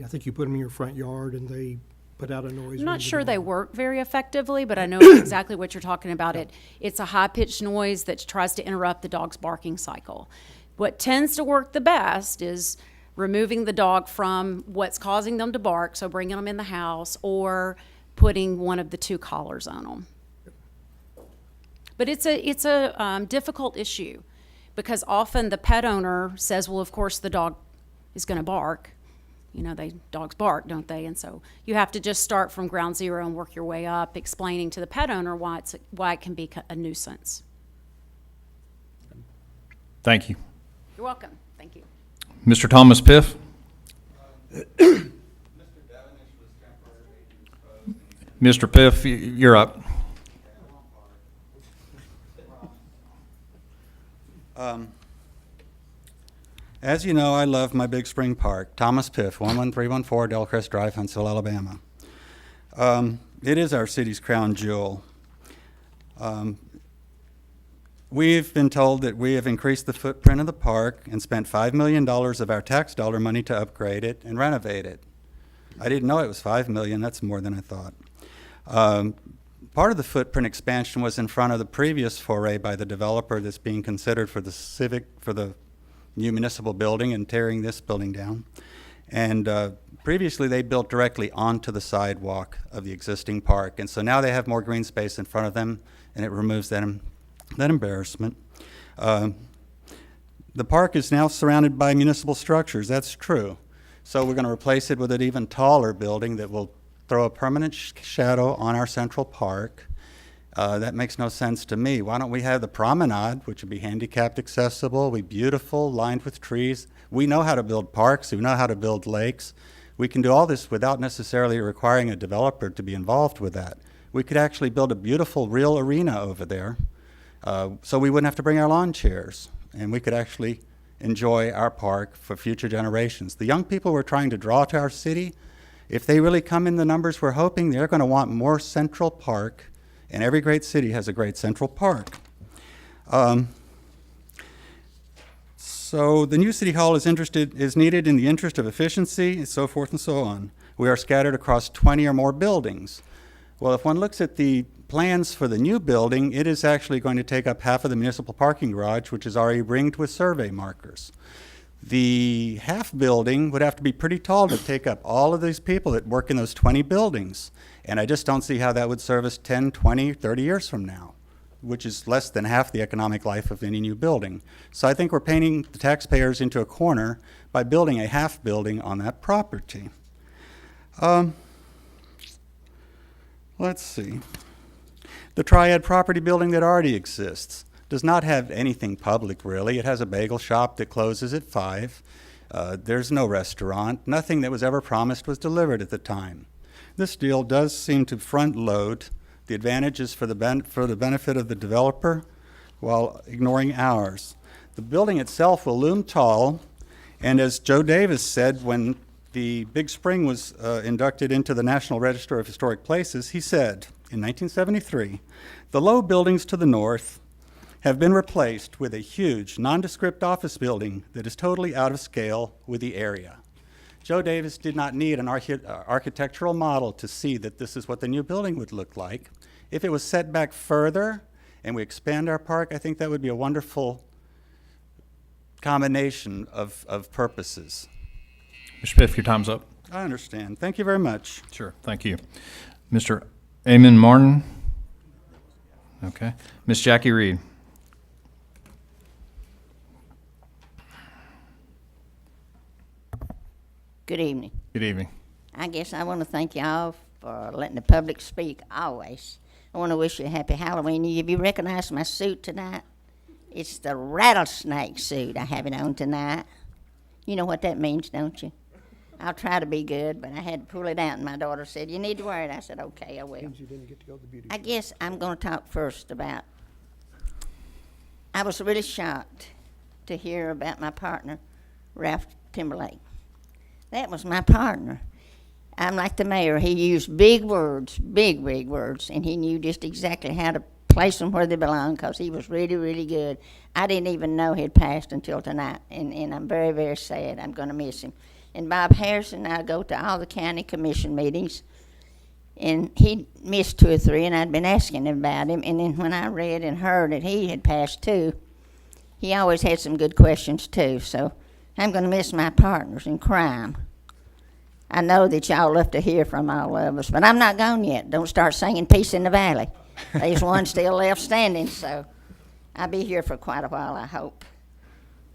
I think you put them in your front yard and they put out a noise. I'm not sure they work very effectively, but I know exactly what you're talking about. It's a high-pitched noise that tries to interrupt the dog's barking cycle. What tends to work the best is removing the dog from what's causing them to bark, so bringing them in the house or putting one of the two collars on them. But it's a difficult issue, because often the pet owner says, well, of course the dog is going to bark. You know, dogs bark, don't they? And so you have to just start from ground zero and work your way up, explaining to the pet owner why it can be a nuisance. Thank you. You're welcome. Thank you. Mr. Thomas Piff? Mr. Piff, you're up. As you know, I love my Big Spring Park. Thomas Piff, 11314 Delcrest Drive, Huntsville, Alabama. It is our city's crown jewel. We've been told that we have increased the footprint of the park and spent $5 million of our tax dollar money to upgrade it and renovate it. I didn't know it was $5 million. That's more than I thought. Part of the footprint expansion was in front of the previous foray by the developer that's being considered for the new municipal building and tearing this building down. And previously they built directly onto the sidewalk of the existing park. And so now they have more green space in front of them, and it removes that embarrassment. The park is now surrounded by municipal structures. That's true. So we're going to replace it with an even taller building that will throw a permanent shadow on our central park. That makes no sense to me. Why don't we have the promenade, which would be handicapped accessible, be beautiful, lined with trees. We know how to build parks. We know how to build lakes. We can do all this without necessarily requiring a developer to be involved with that. We could actually build a beautiful real arena over there, so we wouldn't have to bring our lawn chairs, and we could actually enjoy our park for future generations. The young people we're trying to draw to our city, if they really come in the numbers we're hoping, they're going to want more Central Park, and every great city has a great Central Park. So the new City Hall is needed in the interest of efficiency, and so forth and so on. We are scattered across 20 or more buildings. Well, if one looks at the plans for the new building, it is actually going to take up half of the municipal parking garage, which is already ringed with survey markers. The half building would have to be pretty tall to take up all of these people that work in those 20 buildings. And I just don't see how that would serve us 10, 20, 30 years from now, which is less than half the economic life of any new building. So I think we're painting the taxpayers into a corner by building a half building on that property. Let's see. The Triad property building that already exists. does not have anything public, really. It has a bagel shop that closes at 5. There's no restaurant. Nothing that was ever promised was delivered at the time. This deal does seem to front-load the advantages for the benefit of the developer while ignoring ours. The building itself will loom tall, and as Joe Davis said when the Big Spring was inducted into the National Register of Historic Places, he said in 1973, "The low buildings to the north have been replaced with a huge, nondescript office building that is totally out of scale with the area." Joe Davis did not need an architectural model to see that this is what the new building would look like. If it was set back further and we expand our park, I think that would be a wonderful combination of purposes. Mr. Smith, your time's up. I understand. Thank you very much. Sure, thank you. Mr. Eamon Martin? Okay. Ms. Jackie Reed? Good evening. Good evening. I guess I want to thank y'all for letting the public speak always. I want to wish you a happy Halloween. Have you recognized my suit tonight? It's the rattlesnake suit I have it on tonight. You know what that means, don't you? I'll try to be good, but I had to pull it out, and my daughter said, "You need to wear it." I said, "Okay, I will." You didn't get to go to the beauty I guess I'm going to talk first about, I was really shocked to hear about my partner, Ralph Timberlake. That was my partner. I'm like the mayor. He used big words, big words, and he knew just exactly how to place them where they belong because he was really, really good. I didn't even know he'd passed until tonight, and I'm very, very sad. I'm going to miss him. And Bob Harrison, I go to all the county commission meetings, and he missed 2 or 3, and I'd been asking him about him. And then when I read and heard that he had passed too, he always had some good questions too. So I'm going to miss my partners in crime. I know that y'all love to hear from all of us, but I'm not gone yet. Don't start singing Peace in the Valley. There's one still left standing, so I'll be here for quite a while, I hope.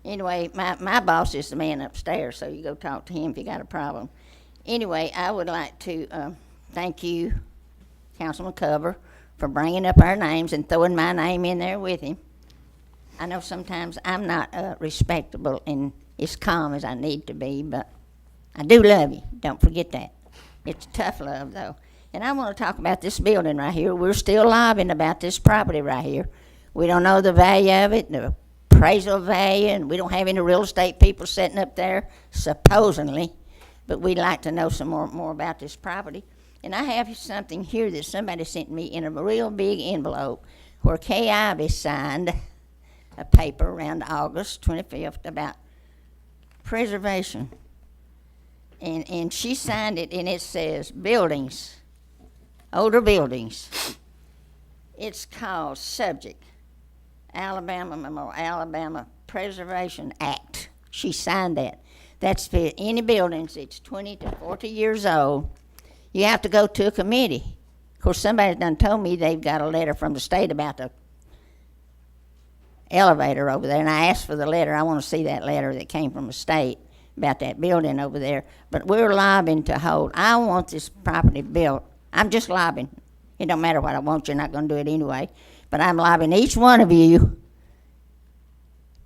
Anyway, my boss is the man upstairs, so you go talk to him if you got a problem. Anyway, I would like to thank you, Councilman Cover, for bringing up our names and throwing my name in there with him. I know sometimes I'm not respectable and as calm as I need to be, but I do love you. Don't forget that. It's tough love, though. And I want to talk about this building right here. We're still lobbying about this property right here. We don't know the value of it, the appraisal value, and we don't have any real estate people sitting up there, supposedly. But we'd like to know some more about this property. And I have something here that somebody sent me in a real big envelope where Kay Ivey signed a paper around August 25th about preservation. And she signed it, and it says buildings, older buildings. It's called Subject, Alabama Preservation Act. She signed that. That's for any buildings that's 20 to 40 years old. You have to go to a committee. Of course, somebody done told me they've got a letter from the state about the elevator over there, and I asked for the letter. I want to see that letter that came from the state about that building over there. But we're lobbying to hold. I want this property built. I'm just lobbying. It don't matter what I want. You're not going to do it anyway. But I'm lobbying each one of you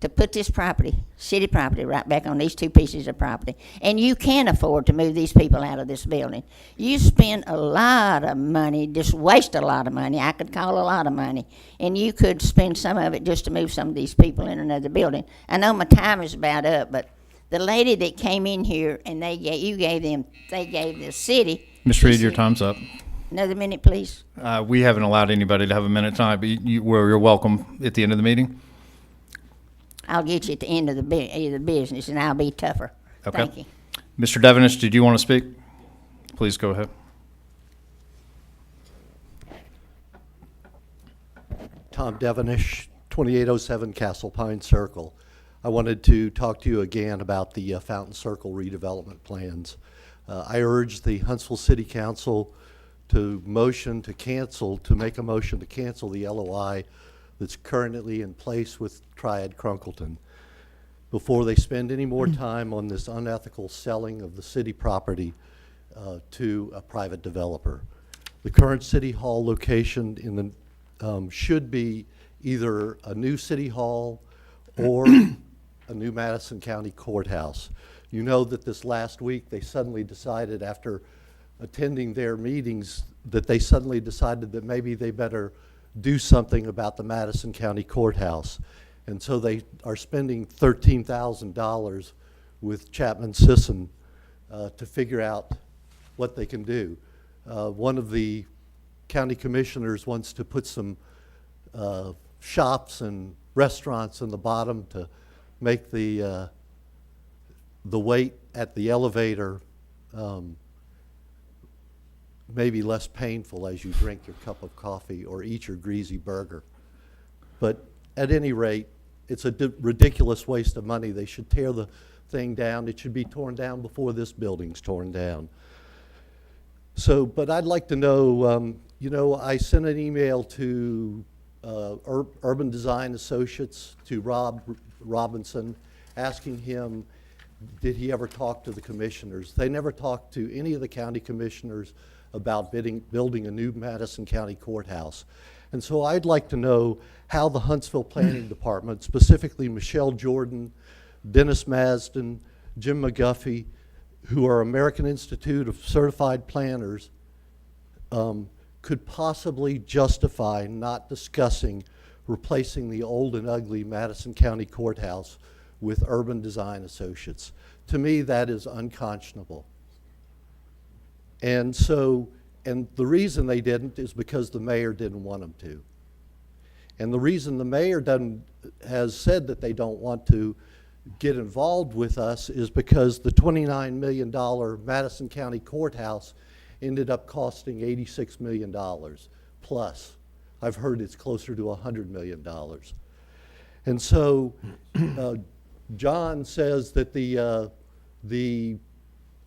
to put this property, city property, right back on these 2 pieces of property. And you can afford to move these people out of this building. You spend a lot of money, just waste a lot of money. I could call a lot of money. And you could spend some of it just to move some of these people in another building. I know my time is about up, but the lady that came in here and they gave the city. Ms. Reed, your time's up. Another minute, please. We haven't allowed anybody to have a minute tonight, but you're welcome at the end of the meeting. I'll get you at the end of the business, and I'll be tougher. Okay. Thank you. Mr. Devyn, did you want to speak? Please go ahead. Tom Devonish, 2807 Castle Pine Circle. I wanted to talk to you again about the Fountain Circle redevelopment plans. I urge the Huntsville City Council to make a motion to cancel the LOI that's currently in place with Triad Crunkleton before they spend any more time on this unethical selling of the city property to a private developer. The current City Hall location should be either a new city hall or a new Madison County courthouse. You know that this last week they suddenly decided, after attending their meetings, that they suddenly decided that maybe they better do something about the Madison County courthouse. And so they are spending $13,000 with Chapman Sisson to figure out what they can do. One of the county commissioners wants to put some shops and restaurants in the bottom to make the wait at the elevator maybe less painful as you drink your cup of coffee or eat your greasy burger. But at any rate, it's a ridiculous waste of money. They should tear the thing down. It should be torn down before this building's torn down. So, but I'd like to know, you know, I sent an email to Urban Design Associates, to Rob Robinson, asking him, did he ever talk to the commissioners? They never talked to any of the county commissioners about building a new Madison County courthouse. And so I'd like to know how the Huntsville Planning Department, specifically Michelle Jordan, Dennis Masden, Jim McGuffey, who are American Institute of Certified Planners, could possibly justify not discussing replacing the old and ugly Madison County courthouse with Urban Design Associates. To me, that is unconscionable. And so, and the reason they didn't is because the mayor didn't want them to. And the reason the mayor has said that they don't want to get involved with us is because the $29 million Madison County courthouse ended up costing $86 million plus. I've heard it's closer to $100 million. And so John says that the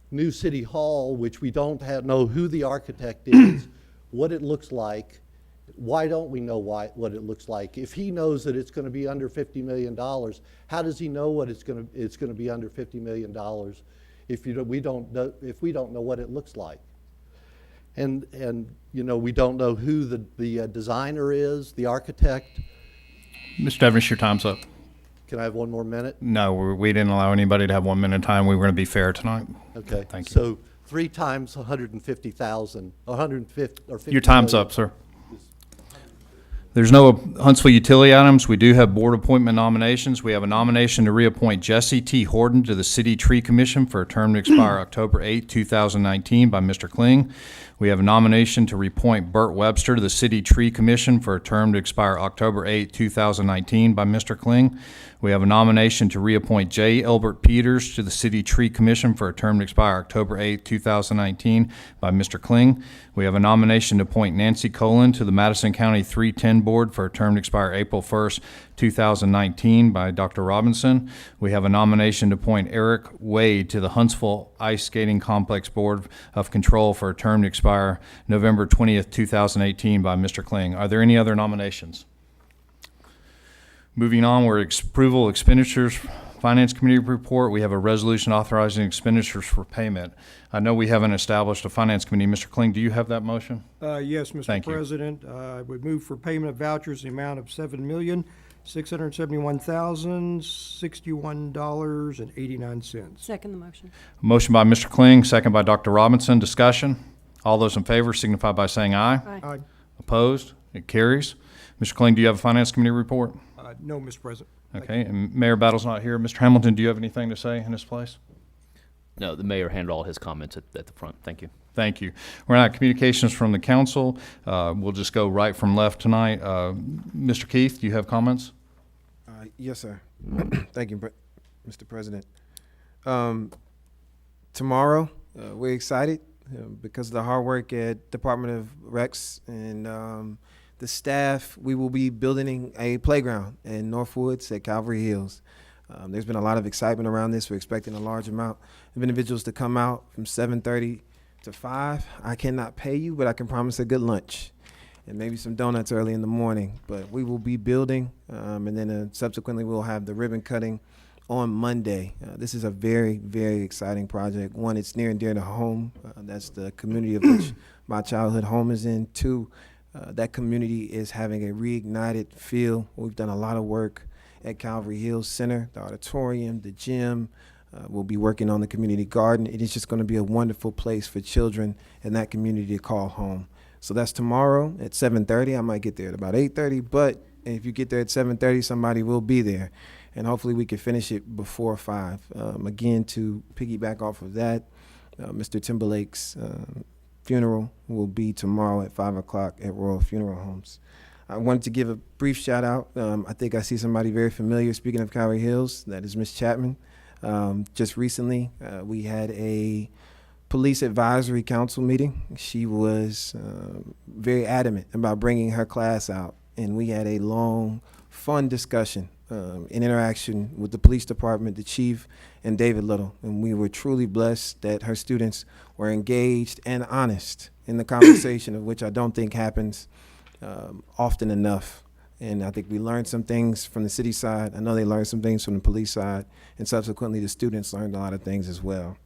new city hall, which we don't know who the architect is, what it looks like. Why don't we know what it looks like? If he knows that it's going to be under $50 million, how does he know what it's going to be under $50 million if we don't know what it looks like? And you know, we don't know who the designer is, the architect. Mr. Devyn, your time's up. Can I have one more minute? No, we didn't allow anybody to have 1 minute time. We were going to be fair tonight. Okay. Thank you. So 3 times 150,000, 150 or 50. Your time's million. up, sir. There's no Huntsville utility items. We do have board appointment nominations. We have a nomination to reappoint Jesse T. Horton to the City Tree Commission for a term to expire October 8, 2019 by Mr. Kling. We have a nomination to reappoint Burt Webster to the City Tree Commission for a term to expire October 8, 2019 by Mr. Kling. We have a nomination to reappoint J. Elbert Peters to the City Tree Commission for a term to expire October 8, 2019 by Mr. Kling. We have a nomination to appoint Nancy Colon to the Madison County 310 Board for a term to expire April 1st, 2019 by Dr. Robinson. We have a nomination to appoint Eric Wade to the Huntsville Ice Skating Complex Board of Control for a term to expire November 20th, 2018 by Mr. Kling. Are there any other nominations? Moving on, we're approval expenditures, Finance Committee report. We have a resolution authorizing expenditures for payment. I know we haven't established a Finance Committee. Mr. Kling, do you have that motion? Yes, Mr. Thank you. President. I would move for payment of vouchers in the amount of $7,671,061.89. Second the motion. Motion by Mr. Kling, second by Dr. Robinson. Discussion. All those in favor signify by saying aye. Aye. Opposed? It carries. Mr. Kling, do you have a Finance Committee report? No, Mr. President. Okay, and Mayor Battle's not here. Mr. Hamilton, do you have anything to say in this place? No, the mayor handled all his comments at the front. Thank you. Thank you. We're not communications from the council. We'll just go right from left tonight. Mr. Keith, do you have comments? Yes, sir. Thank you, Mr. President. Tomorrow, we're excited because of the hard work at Department of Recs and the staff. We will be building a playground in Northwoods at Calvary Hills. There's been a lot of excitement around this. We're expecting a large amount of individuals to come out from 7:30 to 5. I cannot pay you, but I can promise a good lunch and maybe some donuts early in the morning. But we will be building, and then subsequently we'll have the ribbon cutting on Monday. This is a very, very exciting project. One, it's near and dear to home. That's the community of which my childhood home is in. Two, That community is having a reignited feel. We've done a lot of work at Calvary Hills Center, the auditorium, the gym. We'll be working on the community garden. It is just going to be a wonderful place for children in that community to call home. So that's tomorrow at 7:30. I might get there at about 8:30, but if you get there at 7:30, somebody will be there. And hopefully we can finish it before 5. Again, to piggyback off of that, Mr. Timberlake's funeral will be tomorrow at 5 o'clock at Royal Funeral Homes. I wanted to give a brief shout out. I think I see somebody very familiar. Speaking of Calvary Hills, that is Ms. Chapman. Just recently, we had a police advisory council meeting. She was very adamant about bringing her class out, and we had a long, fun discussion in interaction with the police department, the chief, and David Little. And we were truly blessed that her students were engaged and honest in the conversation, of which I don't think happens often enough. And I think we learned some things from the city side. I know they learned some things from the police side, and subsequently the students learned a lot of things as well.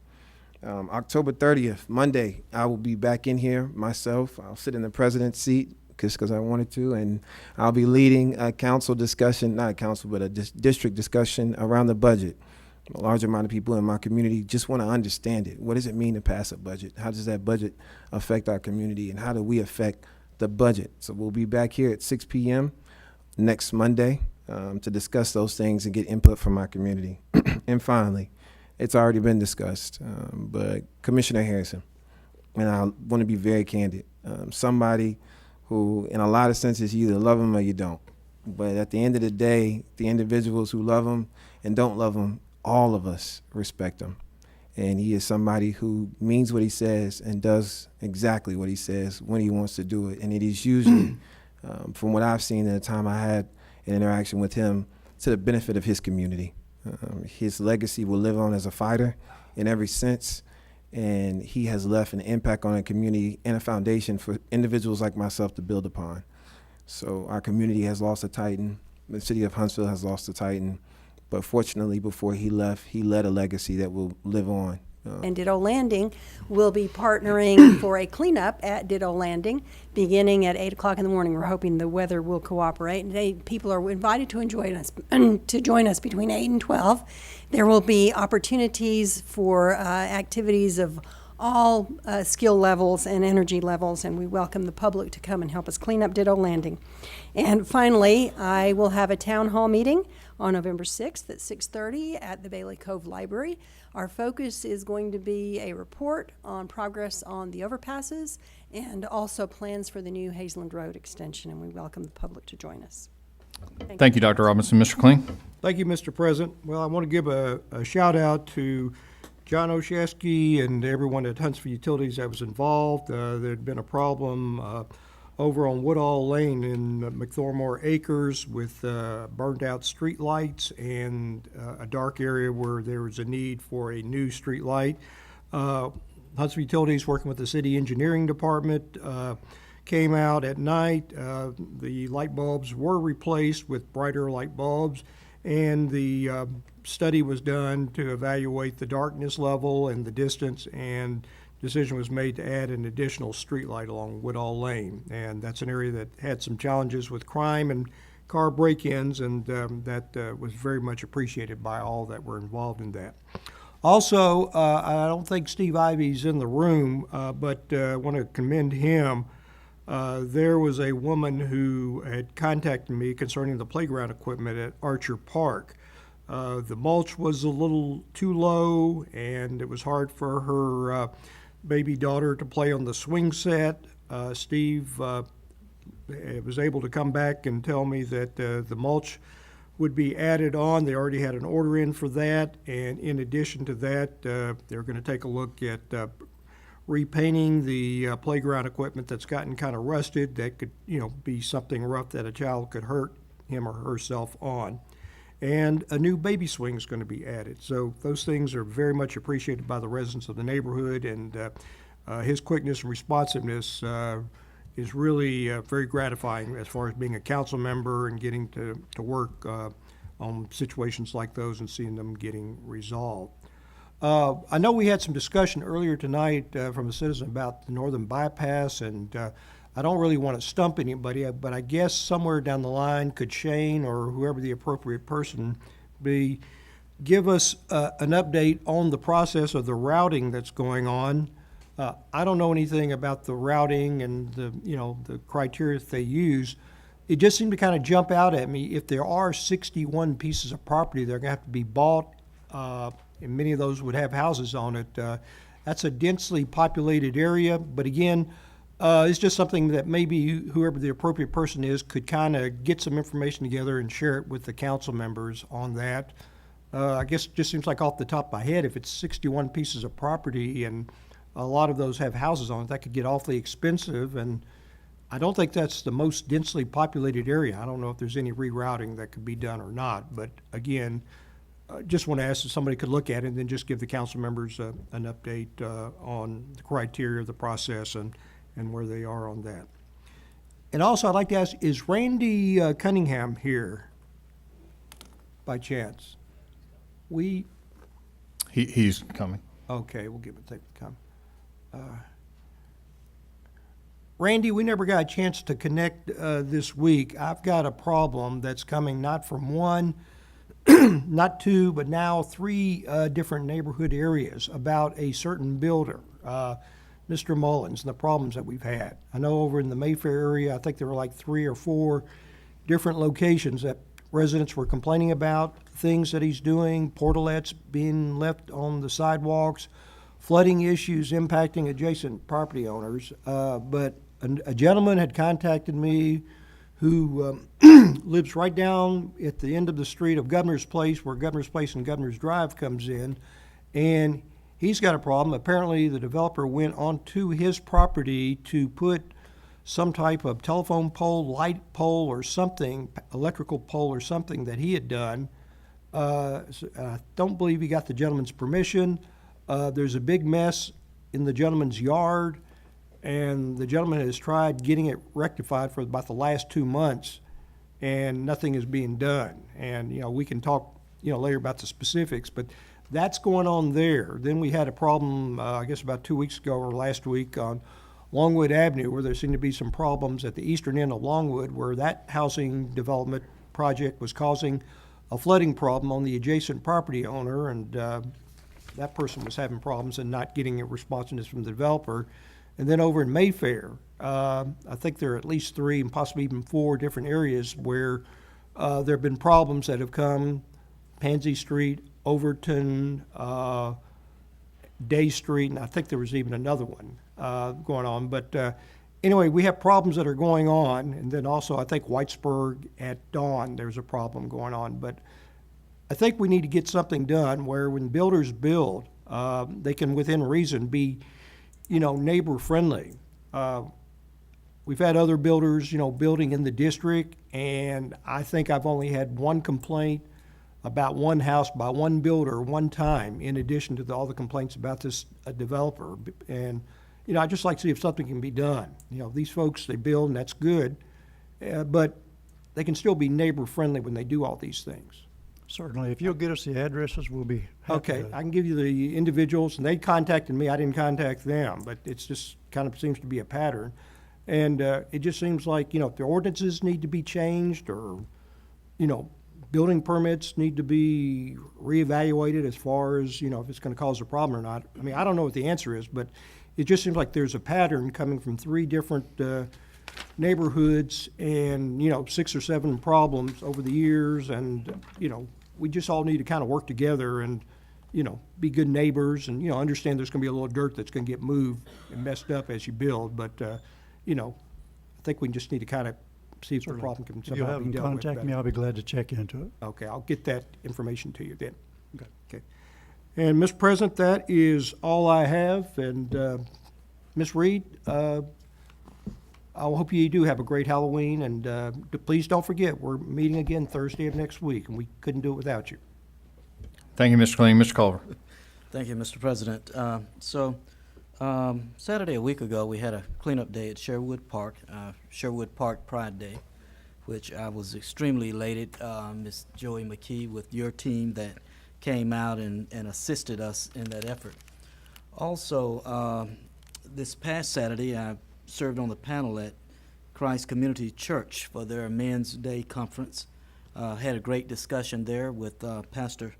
October 30th, Monday, I will be back in here myself. I'll sit in the president's seat because I wanted to, and I'll be leading a council discussion, not a council, but a district discussion around the budget. A large amount of people in my community just want to understand it. What does it mean to pass a budget? How does that budget affect our community, and how do we affect the budget? So we'll be back here at 6 p.m. next Monday to discuss those things and get input from our community. And finally, it's already been discussed, but Commissioner Harrison, and I want to be very candid, somebody who in a lot of senses you either love him or you don't. But at the end of the day, the individuals who love him and don't love him, all of us respect him. And he is somebody who means what he says and does exactly what he says when he wants to do it. And it is usually, from what I've seen in the time I had an interaction with him, to the benefit of his community. His legacy will live on as a fighter in every sense, and he has left an impact on a community and a foundation for individuals like myself to build upon. So our community has lost a titan. The city of Huntsville has lost a titan. But fortunately, before he left, he led a legacy that will live on. And Ditto Landing will be partnering for a cleanup at Ditto Landing beginning at 8 o'clock in the morning. We're hoping the weather will cooperate. And people are invited to join us between 8 and 12. There will be opportunities for activities of all skill levels and energy levels, and we welcome the public to come and help us clean up Ditto Landing. And finally, I will have a town hall meeting on November 6th at 6:30 at the Bailey Cove Library. Our focus is going to be a report on progress on the overpasses and also plans for the new Hazeland Road extension, and we welcome the public to join us. Thank you, Dr. Robinson. Mr. Kling? Thank you, Mr. President. Well, I want to give a shout out to John Oshesky and everyone at Huntsville Utilities that was involved. There had been a problem over on Woodall Lane in McThormore Acres with burned out street lights and a dark area where there was a need for a new street light. Huntsville Utilities, working with the city engineering department, came out at night. The light bulbs were replaced with brighter light bulbs, and the study was done to evaluate the darkness level and the distance, and decision was made to add an additional street light along Woodall Lane. And that's an area that had some challenges with crime and car break-ins, and that was very much appreciated by all that were involved in that. Also, I don't think Steve Ivy's in the room, but I want to commend him. There was a woman who had contacted me concerning the playground equipment at Archer Park. The mulch was a little too low, and it was hard for her baby daughter to play on the swing set. Steve was able to come back and tell me that the mulch would be added on. They already had an order in for that, and in addition to that, they're going to take a look at repainting the playground equipment that's gotten kind of rusted. That could, be something rough that a child could hurt him or herself on. And a new baby swing is going to be added. So those things are very much appreciated by the residents of the neighborhood, and his quickness and responsiveness is really very gratifying as far as being a council member and getting to work on situations like those and seeing them getting resolved. I know we had some discussion earlier tonight from a citizen about the northern bypass, and I don't really want to stump anybody, but I guess somewhere down the line, could Shane or whoever the appropriate person be, give us an update on the process of the routing that's going on. I don't know anything about the routing and the criteria that they use. It just seemed to kind of jump out at me. If there are 61 pieces of property that are going to have to be bought, and many of those would have houses on it, that's a densely populated area. But again, it's just something that maybe whoever the appropriate person is could kind of get some information together and share it with the council members on that. I guess it just seems like off the top of my head, if it's 61 pieces of property and a lot of those have houses on it, that could get awfully expensive. And I don't think that's the most densely populated area. I don't know if there's any rerouting that could be done or not. But again, just want to ask if somebody could look at it and then just give the council members an update on the criteria of the process and where they are on that. And also, I'd like to ask, is Randy Cunningham here by chance? He's coming. Okay, we'll give it a take to come. Randy, we never got a chance to connect this week. I've got a problem that's coming not from one, not two, but now three different neighborhood areas about a certain builder, Mr. Mullins, and the problems that we've had. I know over in the Mayfair area, I think there were like 3 or 4 different locations that residents were complaining about, things that he's doing, portalets being left on the sidewalks, flooding issues impacting adjacent property owners. But a gentleman had contacted me who lives right down at the end of the street of Governor's Place, where Governor's Place and Governor's Drive comes in, and he's got a problem. Apparently, the developer went onto his property to put some type of telephone pole, light pole, or something, electrical pole or something that he had done. So I don't believe he got the gentleman's permission. There's a big mess in the gentleman's yard, and the gentleman has tried getting it rectified for about the last 2 months, and nothing is being done. And, we can talk, later about the specifics, but that's going on there. Then we had a problem, I guess about 2 weeks ago or last week on Longwood Avenue, where there seemed to be some problems at the eastern end of Longwood, where that housing development project was causing a flooding problem on the adjacent property owner, and that person was having problems and not getting a responsiveness from the developer. And then over in Mayfair, I think there are at least 3 and possibly even 4 different areas where there have been problems that have come, Pansy Street, Overton, Day Street, and I think there was even another one going on. But anyway, we have problems that are going on, and then also I think Whitesburg at dawn, there's a problem going on. But I think we need to get something done where when builders build, they can, within reason, be, neighbor friendly. We've had other builders, building in the district, and I think I've only had one complaint about one house by one builder one time, in addition to all the complaints about this developer. And, I'd just like to see if something can be done. These folks, they build, and that's good, but they can still be neighbor friendly when they do all these things. Certainly. If you'll get us the addresses, we'll be happy. Okay, I can give you the individuals, and they contacted me. I didn't contact them, but it's just kind of seems to be a pattern. And it just seems like, if the ordinances need to be changed, or, building permits need to be reevaluated as far as, if it's going to cause a problem or not. I mean, I don't know what the answer is, but it just seems like there's a pattern coming from 3 different neighborhoods and, 6 or 7 problems over the years. And, we just all need to kind of work together and, be good neighbors and, understand there's going to be a little dirt that's going to get moved and messed up as you build. But, I think we just need to kind of see if the problem can If you'll somehow have be them dealt with contact me, better. I'll be glad to check into it. Okay, I'll get that information to you then. Okay. And, Mr. President, that is all I have. And, Ms. Reed, I hope you do have a great Halloween. And please don't forget, we're meeting again Thursday of next week, and we couldn't do it without you. Thank you, Mr. Kling. Mr. Culver. Thank you, Mr. President. Saturday a week ago, we had a cleanup day at Sherwood Park Pride Day, which I was extremely elated. Ms. Joey McKee with your team that came out and assisted us in that effort. Also, this past Saturday, I served on the panel at Christ Community Church for their Men's Day Conference. Had a great discussion there with Pastor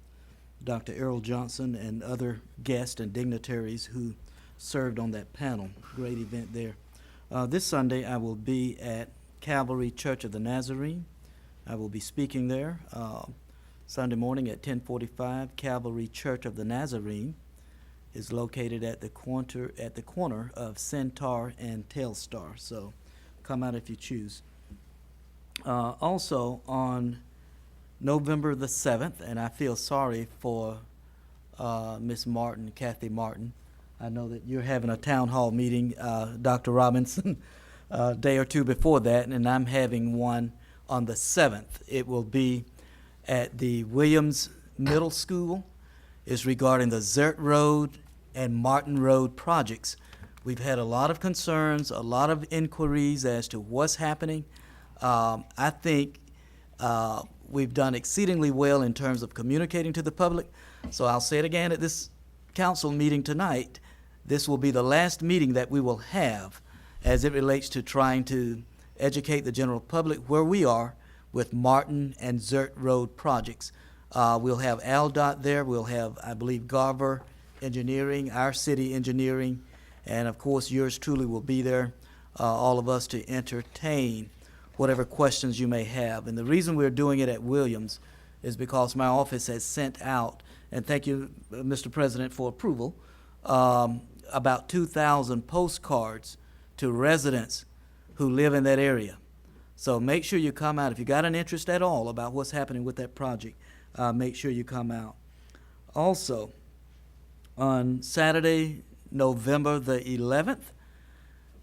Dr. Errol Johnson and other guests and dignitaries who served on that panel. Great event there. This Sunday, I will be at Calvary Church of the Nazarene. I will be speaking there Sunday morning at 10:45. Calvary Church of the Nazarene is located at the corner of Centaur and Telstar. So come out if you choose. Also on November the 7th, and I feel sorry for Miss Martin, Kathy Martin. I know that you're having a town hall meeting, Dr. Robinson, a day or two before that, and I'm having one on the 7th. It will be at the Williams Middle School. It's regarding the Zert Road and Martin Road projects. We've had a lot of concerns, a lot of inquiries as to what's happening. I think we've done exceedingly well in terms of communicating to the public. So I'll say it again at this council meeting tonight. This will be the last meeting that we will have as it relates to trying to educate the general public where we are with Martin and Zert Road projects. We'll have ALDOT there. We'll have, I believe, Garver Engineering, our city engineering, and of course yours truly will be there, all of us to entertain whatever questions you may have. And the reason we're doing it at Williams is because my office has sent out, and thank you, Mr. President, for approval, about 2,000 postcards to residents who live in that area. So make sure you come out. If you got an interest at all about what's happening with that project, make sure you come out. Also, on Saturday, November the 11th,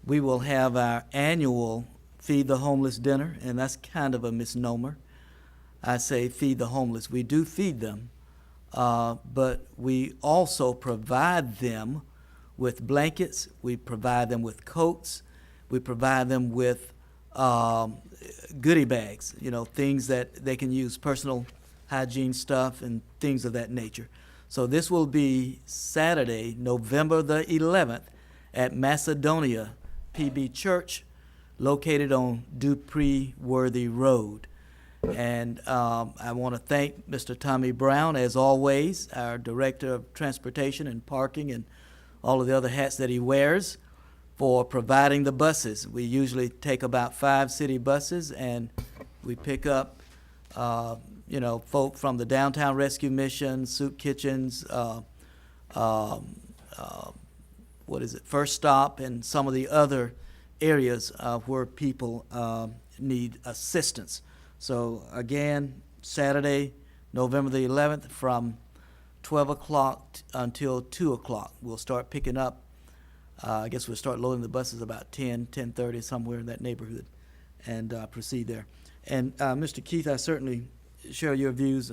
we will have our annual Feed the Homeless dinner, and that's kind of a misnomer. I say feed the homeless. We do feed them, but we also provide them with blankets. We provide them with coats. We provide them with goodie bags, you know, things that they can use, personal hygiene stuff and things of that nature. So this will be Saturday, November the 11th at Macedonia PB Church, located on Dupree Worthy Road. And I want to thank Mr. Tommy Brown, as always, our Director of Transportation and Parking and all of the other hats that he wears, for providing the buses. We usually take about 5 city buses, and we pick up, you know, folk from the Downtown Rescue Mission, Soup Kitchens, First Stop, and some of the other areas where people need assistance. So again, Saturday, November the 11th, from 12 o'clock until 2 o'clock. We'll start picking up. I guess we'll start loading the buses about 10:30, somewhere in that neighborhood, and proceed there. And Mr. Keith, I certainly share your views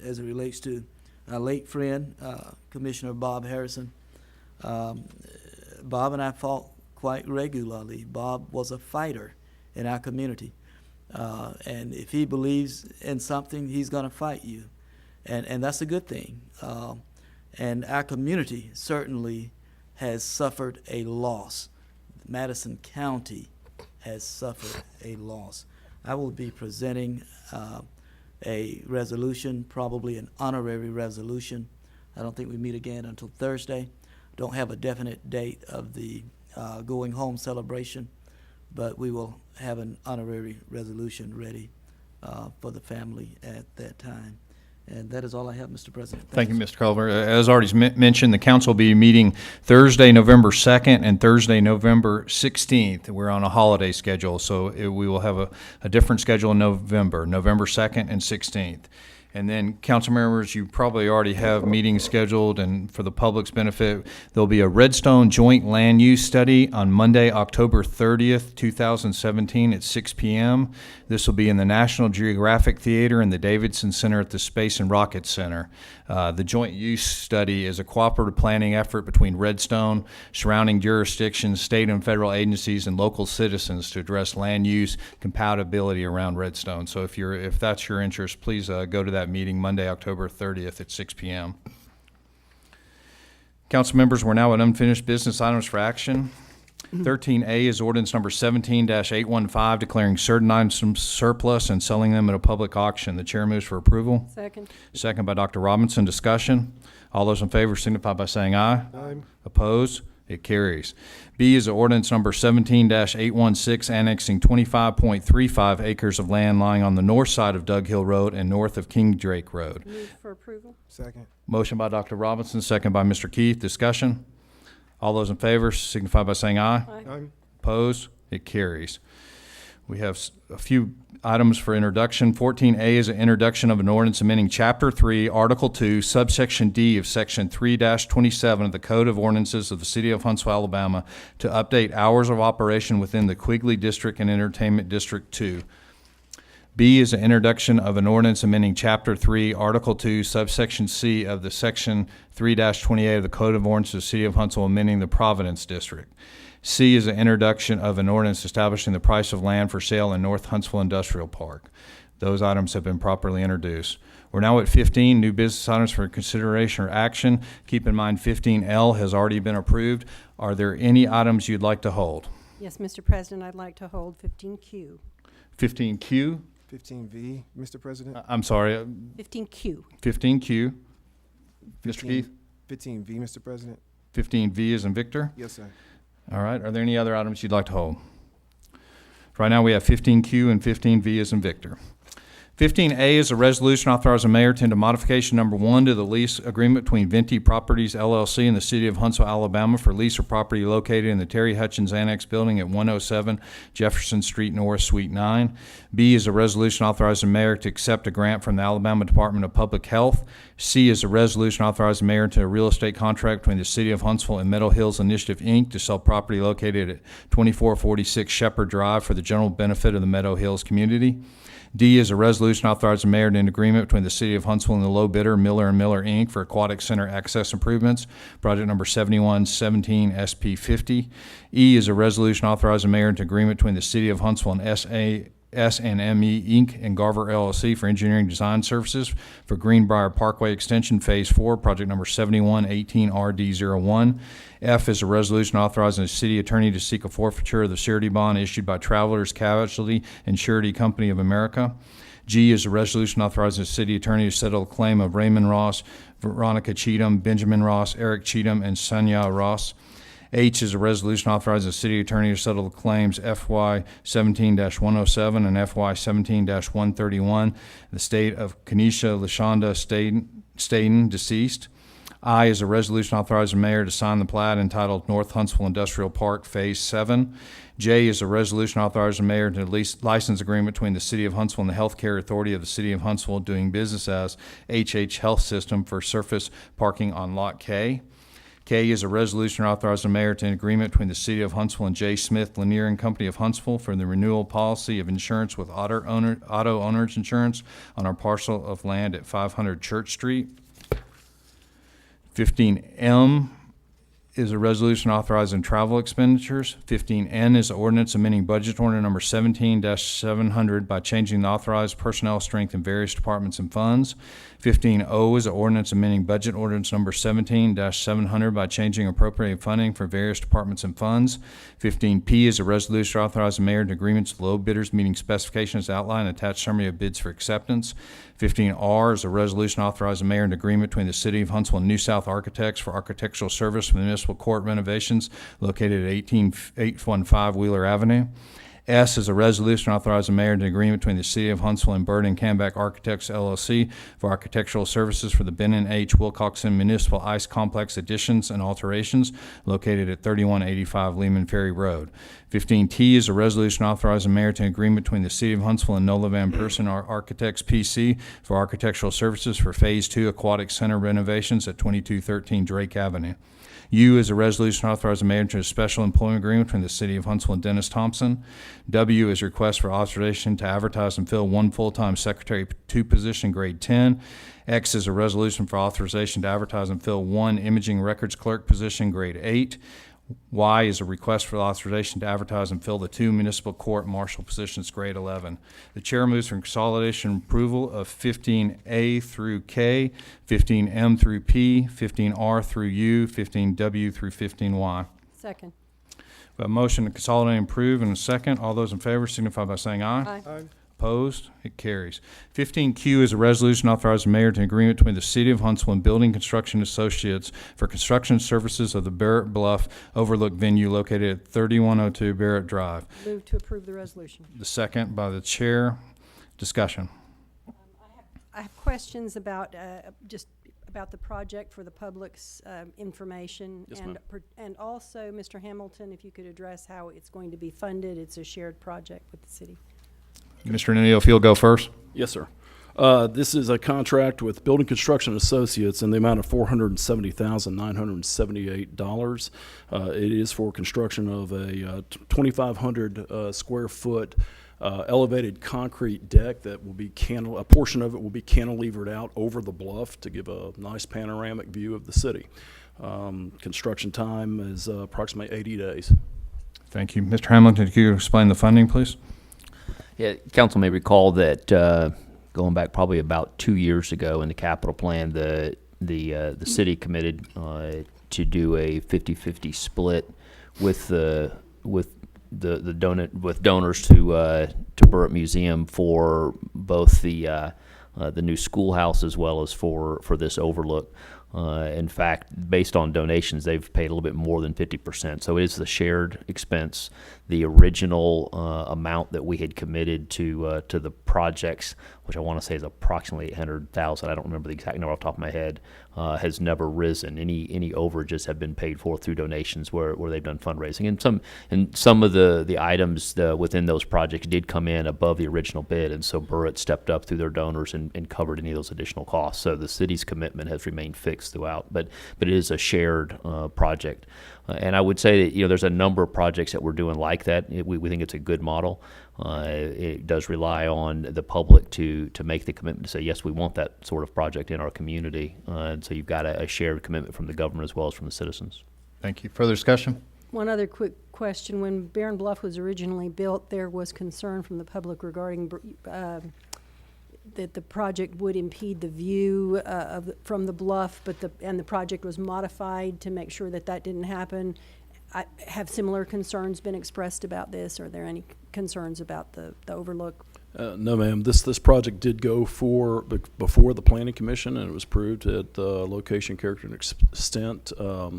as it relates to our late friend, Commissioner Bob Harrison. Bob and I fought quite regularly. Bob was a fighter in our community. And if he believes in something, he's going to fight you. And that's a good thing. And our community certainly has suffered a loss. Madison County has suffered a loss. I will be presenting a resolution, probably an honorary resolution. I don't think we meet again until Thursday. Don't have a definite date of the going home celebration, but we will have an honorary resolution ready for the family at that time. And that is all I have, Mr. President. Thank you, Mr. Culver. As already mentioned, the council will be meeting Thursday, November 2nd and Thursday, November 16th. We're on a holiday schedule, so we will have a different schedule in November 2nd and 16th. And then, council members, you probably already have meetings scheduled, and for the public's benefit, there'll be a Redstone Joint Land Use Study on Monday, October 30th, 2017 at 6 p.m. This will be in the National Geographic Theater and the Davidson Center at the Space and Rocket Center. The Joint Use Study is a cooperative planning effort between Redstone, surrounding jurisdictions, state and federal agencies, and local citizens to address land use compatibility around Redstone. So if that's your interest, please go to that meeting Monday, October 30th at 6 p.m. Council members, we're now at unfinished business items for action. 13A is ordinance number 17-815, declaring certain items surplus and selling them at a public auction. The chair moves for approval. Second. Second by Dr. Robinson. Discussion. All those in favor signify by saying aye. Aye. Opposed? It carries. B is ordinance number 17-816, annexing 25.35 acres of land lying on the north side of Dug Hill Road and north of King Drake Road. Move for approval. Second. Motion by Dr. Robinson, second by Mr. Keith. Discussion. All those in favor signify by saying aye. Aye. Opposed? It carries. We have a few items for introduction. 14A is an introduction of an ordinance amending Chapter 3, Article 2, subsection D of Section 3-27 of the Code of Ordinances of the City of Huntsville, Alabama, to update hours of operation within the Quigley District and Entertainment District 2. B is an introduction of an ordinance amending Chapter 3, Article 2, subsection C of the Section 3-28 of the Code of Ordinances of the City of Huntsville, amending the Providence District. C is an introduction of an ordinance establishing the price of land for sale in North Huntsville Industrial Park. Those items have been properly introduced. We're now at 15, new business items for consideration or action. Keep in mind 15L has already been approved. Are there any items you'd like to hold? Yes, Mr. President, I'd like to hold 15Q. 15Q? 15V, Mr. President. I'm sorry. 15Q. 15Q. Mr. Keith? 15V, Mr. President. 15V is in Victor? Yes, sir. All right. Are there any other items you'd like to hold? Right now we have 15Q and 15V as in Victor. 15A is a resolution authorizing the mayor to enter modification number 1 to the lease agreement between Venti Properties LLC and the City of Huntsville, Alabama for lease of property located in the Terry Hutchins Annex Building at 107 Jefferson Street North, Suite 9. B is a resolution authorizing the mayor to accept a grant from the Alabama Department of Public Health. C is a resolution authorizing the mayor to a real estate contract between the City of Huntsville and Meadow Hills Initiative, Inc. to sell property located at 2446 Shepherd Drive for the general benefit of the Meadow Hills community. D is a resolution authorizing the mayor to enter agreement between the City of Huntsville and the low bidder, Miller & Miller, Inc. for Aquatic Center access improvements, project number 7117 SP50. E is a resolution authorizing the mayor to agreement between the City of Huntsville and S&ME Inc. and Garver LLC for engineering design services for Greenbrier Parkway Extension Phase 4, project number 7118 RD01. F is a resolution authorizing the city attorney to seek a forfeiture of the surety bond issued by Travelers Casualty and Surety Company of America. G is a resolution authorizing the city attorney to settle a claim of Raymond Ross, Veronica Cheatham, Benjamin Ross, Eric Cheatham, and Sonia Ross. H is a resolution authorizing the city attorney to settle the claims FY 17-107 and FY 17-131, the state of Kenesha LaShonda Staden, deceased. I is a resolution authorizing the mayor to sign the plat entitled North Huntsville Industrial Park Phase 7. J is a resolution authorizing the mayor to lease license agreement between the City of Huntsville and the Healthcare Authority of the City of Huntsville doing business as HH Health System for surface parking on Lot K. K is a resolution authorizing the mayor to an agreement between the City of Huntsville and J. Smith Lanier and Company of Huntsville for the renewal policy of insurance with auto owners insurance on our parcel of land at 500 Church Street. 15M is a resolution authorizing travel expenditures. 15N is an ordinance amending budget order number 17-700 by changing the authorized personnel strength in various departments and funds. 15O is an ordinance amending budget ordinance number 17-700 by changing appropriated funding for various departments and funds. 15P is a resolution authorizing the mayor to agreements with low bidders meeting specifications outlined and attached summary of bids for acceptance. 15R is a resolution authorizing the mayor an agreement between the City of Huntsville and New South Architects for architectural service for the municipal court renovations located at 18815 Wheeler Avenue. S is a resolution authorizing the mayor to agreement between the City of Huntsville and Bird and Camback Architects LLC for architectural services for the Ben and H. Wilcoxon Municipal Ice Complex additions and alterations located at 3185 Lehman Ferry Road. 15T is a resolution authorizing the mayor to agreement between the City of Huntsville and Nola Van Person Architects PC for architectural services for Phase 2 Aquatic Center renovations at 2213 Drake Avenue. U is a resolution authorizing the mayor to a special employment agreement between the City of Huntsville and Dennis Thompson. W is a request for authorization to advertise and fill one full-time Secretary 2 position, grade 10. X is a resolution for authorization to advertise and fill one imaging records clerk position, grade 8. Y is a request for authorization to advertise and fill the 2 municipal court marshal positions, grade 11. The chair moves for consolidation approval of 15A through K, 15M through P, 15R through U, 15W through 15Y. Second. A motion to consolidate and approve in a second. All those in favor signify by saying aye. Aye. Opposed? It carries. 15Q is a resolution authorizing the mayor to agreement between the City of Huntsville and Building Construction Associates for construction services of the Barrett Bluff Overlook venue located at 3102 Barrett Drive. Move to approve the resolution. The second by the chair. Discussion. I have questions about, just about the project for the public's information. Yes, and ma'am. and also, Mr. Hamilton, if you could address how it's going to be funded. It's a shared project with the city. Mr. Nuno, if you'll go first. Yes, sir. This is a contract with Building Construction Associates in the amount of $470,978. It is for construction of a 2,500 square foot elevated concrete deck that will be a portion of it will be cantilevered out over the bluff to give a nice panoramic view of the city. Construction time is approximately 80 days. Thank you. Mr. Hamilton, could you explain the funding, please? Yeah, council may recall that going back probably about 2 years ago in the capital plan, the city committed to do a 50-50 split with donors to Burritt Museum for both the new schoolhouse as well as for this overlook. In fact, based on donations, they've paid a little bit more than 50%. So it is the shared expense. The original amount that we had committed to the projects, which I want to say is approximately $800,000. I don't remember the exact number off the top of my head. Has never risen. Any overages have been paid for through donations where they've done fundraising. And some of the items within those projects did come in above the original bid, and so Burritt stepped up through their donors and covered any of those additional costs. So the city's commitment has remained fixed throughout, but it is a shared project. And I would say that there's a number of projects that we're doing like that. We think it's a good model. It does rely on the public to make the commitment to say, yes, we want that sort of project in our community. And so you've got a shared commitment from the government as well as from the citizens. Thank you. Further discussion? One other quick question. When Barren Bluff was originally built, there was concern from the public regarding that the project would impede the view from the bluff, but the project was modified to make sure that didn't happen. Have similar concerns been expressed about this? Are there any concerns about the overlook? No, ma'am. This project did go before the Planning Commission, and it was approved at location, character, and extent. To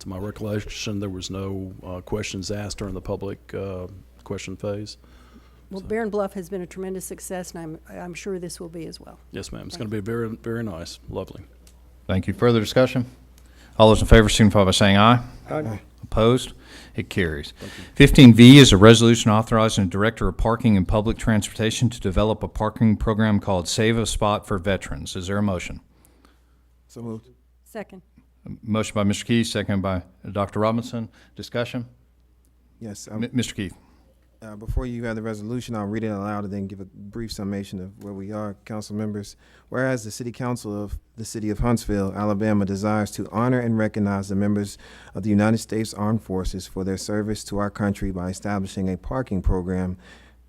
my recollection, there was no questions asked during the public question phase. Well, Barren Bluff has been a tremendous success, and I'm sure this will be as well. Yes, ma'am. It's going to be very, very nice. Lovely. Thank you. Further discussion? All those in favor signify by saying aye. Aye. Opposed? It carries. 15V is a resolution authorizing the Director of Parking and Public Transportation to develop a parking program called Save a Spot for Veterans. Is there a motion? So moved. Second. Motion by Mr. Keith, second by Dr. Robinson. Discussion? Yes. Mr. Keith. Before you have the resolution, I'll read it aloud and then give a brief summation of where we are, council members. Whereas the City Council of the City of Huntsville, Alabama desires to honor and recognize the members of the United States Armed Forces for their service to our country by establishing a parking program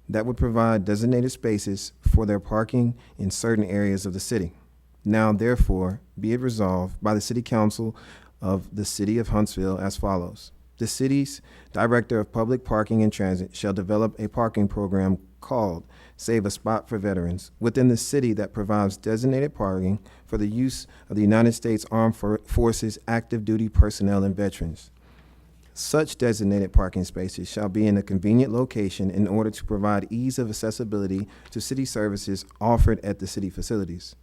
that would provide designated spaces for their parking in certain areas of the city. Now, therefore, be it resolved by the City Council of the City of Huntsville as follows. The city's Director of Public Parking and Transit shall develop a parking program called Save a Spot for Veterans within the city that provides designated parking for the use of the United States Armed Forces active duty personnel and veterans. Such designated parking spaces shall be in a convenient location in order to provide ease of accessibility to city services offered at the city facilities.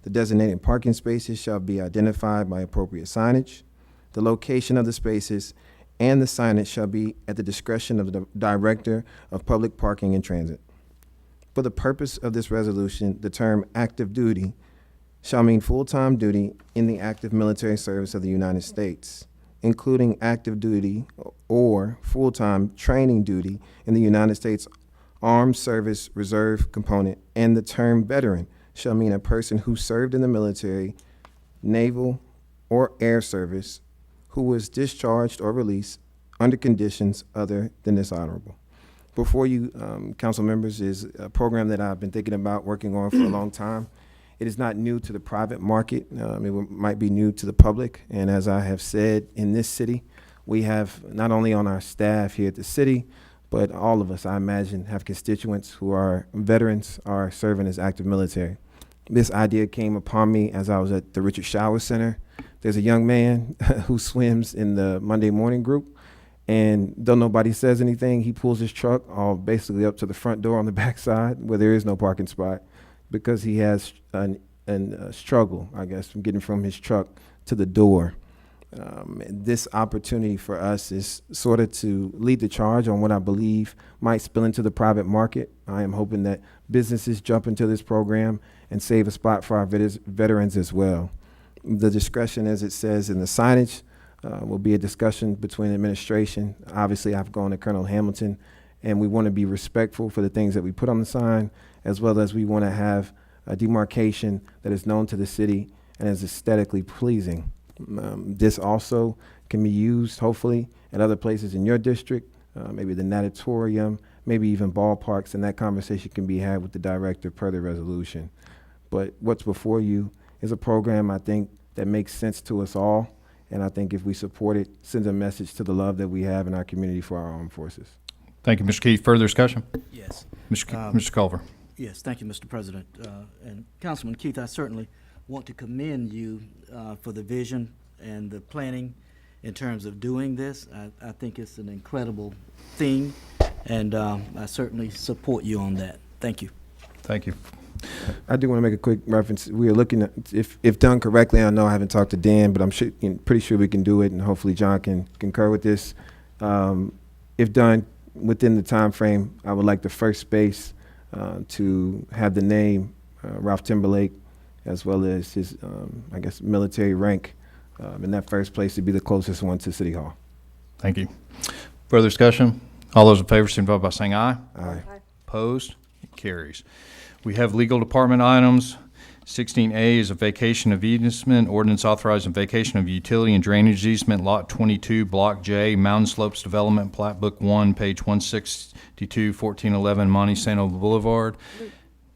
The designated parking spaces shall be identified by appropriate signage. The location of the spaces and the signage shall be at the discretion of the Director of Public Parking and Transit. For the purpose of this resolution, the term active duty shall mean full-time duty in the active military service of the United States, including active duty or full-time training duty in the United States Armed Service Reserve component, and the term veteran shall mean a person who served in the military, naval, or air service who was discharged or released under conditions other than dishonorable. Before you, council members, is a program that I've been thinking about working on for a long time. It is not new to the private market. It might be new to the public. And as I have said, in this city, We have, not only on our staff here at the city, but all of us, I imagine, have constituents who are veterans, are serving as active military. This idea came upon me as I was at the Richard Shower Center. There's a young man who swims in the Monday morning group, and though nobody says anything, he pulls his truck all basically up to the front door on the backside where there is no parking spot, because he has a struggle, I guess, from getting from his truck to the door. This opportunity for us is sort of to lead the charge on what I believe might spill into the private market. I am hoping that businesses jump into this program and save a spot for our veterans as well. The discretion, as it says in the signage, will be a discussion between administration. Obviously, I've gone to Colonel Hamilton, and we want to be respectful for the things that we put on the sign, as well as we want to have a demarcation that is known to the city and is aesthetically pleasing. This also can be used, hopefully, at other places in your district, maybe the natatorium, maybe even ballparks, and that conversation can be had with the director per the resolution. But what's before you is a program, I think, that makes sense to us all, and I think if we support it, sends a message to the love that we have in our community for our armed forces. Thank you, Mr. Keith. Further discussion? Yes. Mr. Culver. Yes, thank you, Mr. President. And Councilman Keith, I certainly want to commend you for the vision and the planning in terms of doing this. I think it's an incredible thing, and I certainly support you on that. Thank you. Thank you. I do want to make a quick reference. We are looking at, if done correctly, I know I haven't talked to Dan, but I'm pretty sure we can do it, and hopefully John can concur with this. If done within the time frame, I would like the first space to have the name Ralph Timberlake, as well as his, I guess, military rank, in that first place to be the closest one to City Hall. Thank you. Further discussion? All those in favor signify by saying aye. Aye. Opposed? It carries. We have legal department items. 16A is a vacation of easement, ordinance authorizing vacation of utility and drainage easement, Lot 22, Block J, Mountain Slopes Development, Plat Book 1, page 162, 1411, Monte Sano Boulevard.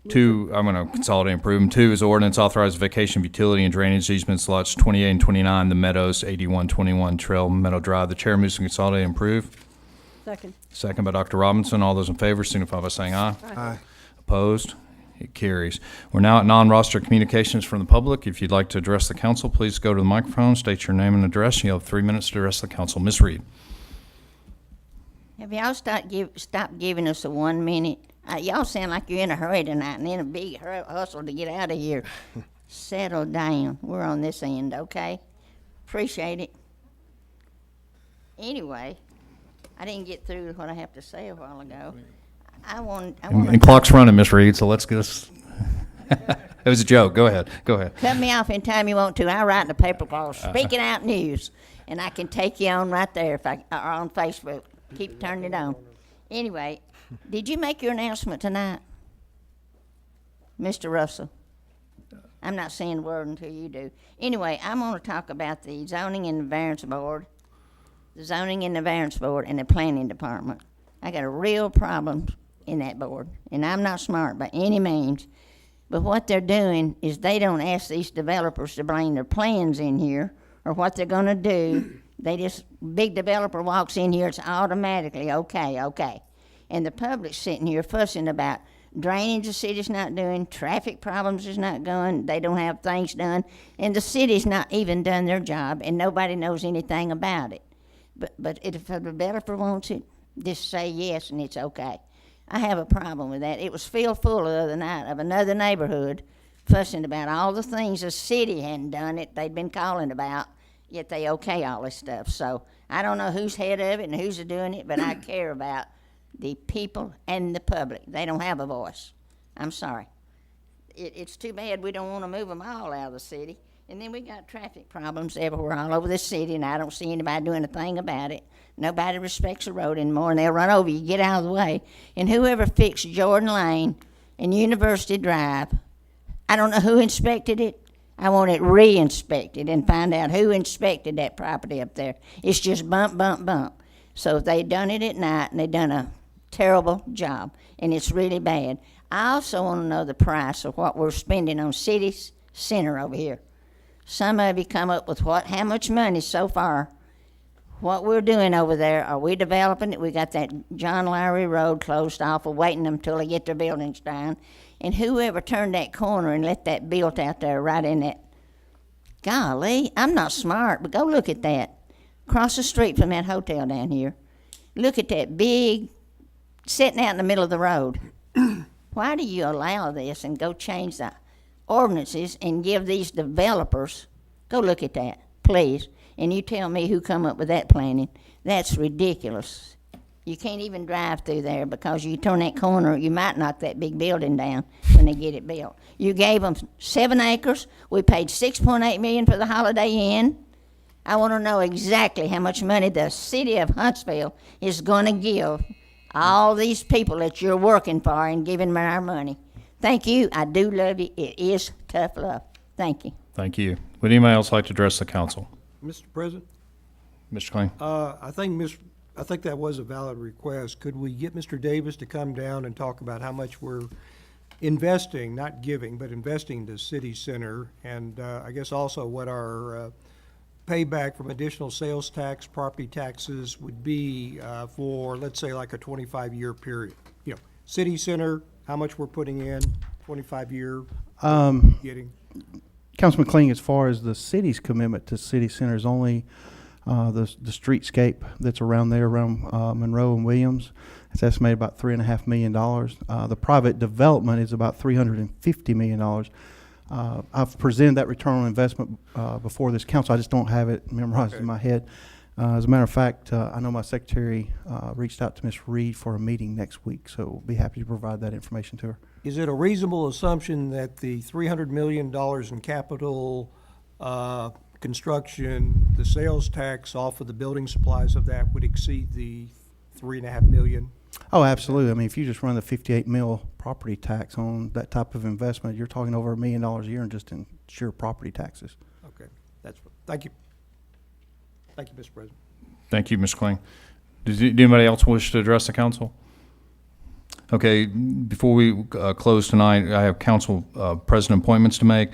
2, I'm going to consolidate and approve them. 2 is ordinance authorizing vacation of utility and drainage easements, lots 28 and 29, The Meadows, 8121 Trail Meadow Drive. The chair moves to consolidate and approve. Second. Second by Dr. Robinson. All those in favor signify by saying aye. Aye. Opposed? It carries. We're now at non-roster communications from the public. If you'd like to address the council, please go to the microphone, state your name and address. You have 3 minutes to address the council. Ms. Reed. Have y'all stopped giving us a 1 minute? Y'all sound like you're in a hurry tonight and in a big hustle to get out of here. Settle down. We're on this end, okay? Appreciate it. Anyway, I didn't get through what I have to say a while ago. And clock's running, Ms. Reed, so let's get us. It was a joke. Go ahead. Go ahead. Cut me off anytime you want to. I write in the paper called Speaking Out News, and I can take you on right there or on Facebook. Keep turning it on. Anyway, did you make your announcement tonight, Mr. Russell? I'm not saying a word until you do. Anyway, I'm going to talk about the Zoning and the Variance Board, and the Planning Department. I got a real problem in that board, and I'm not smart by any means, but what they're doing is they don't ask these developers to bring their plans in here or what they're going to do. They just, big developer walks in here, it's automatically okay. And the public's sitting here fussing about drainage the city's not doing, traffic problems is not going, they don't have things done, and the city's not even done their job, and nobody knows anything about it. But if a developer wants it, just say yes and it's okay. I have a problem with that. It was filled full the other night of another neighborhood fussing about all the things the city hadn't done it, they'd been calling about, yet they okay all this stuff. So I don't know who's head of it and who's doing it, but I care about the people and the public. They don't have a voice. I'm sorry. It's too bad we don't want to move them all out of the city. And then we got traffic problems everywhere all over the city, and I don't see anybody doing a thing about it. Nobody respects the road anymore, and they'll run over you, get out of the way. And whoever fixed Jordan Lane and University Drive, I don't know who inspected it. I want it re-inspected and find out who inspected that property up there. It's just bump, bump, bump. So they done it at night, and they done a terrible job, and it's really bad. I also want to know the price of what we're spending on City Center over here. Some of you come up with how much money so far. what we're doing over there, are we developing it? We got that John Lowry Road closed off, we're waiting until they get their buildings down. And whoever turned that corner and let that built out there right in that, golly, I'm not smart, but go look at that. Across the street from that hotel down here. Look at that big, sitting out in the middle of the road. Why do you allow this and go change the ordinances and give these developers, go look at that, please. And you tell me who come up with that planning. That's ridiculous. You can't even drive through there because you turn that corner, you might knock that big building down when they get it built. You gave them 7 acres. We paid $6.8 million for the Holiday Inn. I want to know exactly how much money the city of Huntsville is going to give all these people that you're working for and giving them our money. Thank you. I do love you. It is tough love. Thank you. Thank you. Would anybody else like to address the council? Mr. President? Mr. Kling? I think that was a valid request. Could we get Mr. Davis to come down and talk about how much we're investing, not giving, but investing in the city center, and I guess also what our payback from additional sales tax, property taxes would be for, let's say, like a 25-year period. You know, city center, how much we're putting in, 25-year getting. Councilman Kling, as far as the city's commitment to city center is only the streetscape that's around there, around Monroe and Williams. It's estimated about $3.5 million. The private development is about $350 million. I've presented that return on investment before this council. I just don't have it memorized in my head. As a matter of fact, I know my secretary reached out to Ms. Reed for a meeting next week, so we'll be happy to provide that information to her. Is it a reasonable assumption that the $300 million in capital construction, the sales tax off of the building supplies of that would exceed the $3.5 million? Oh, absolutely. I mean, if you just run the 58 mil property tax on that type of investment, you're talking over $1 million a year just in sheer property taxes. Okay, thank you. Thank you, Mr. President. Thank you, Mr. Kling. Does anybody else wish to address the council? Okay, before we close tonight, I have council president appointments to make.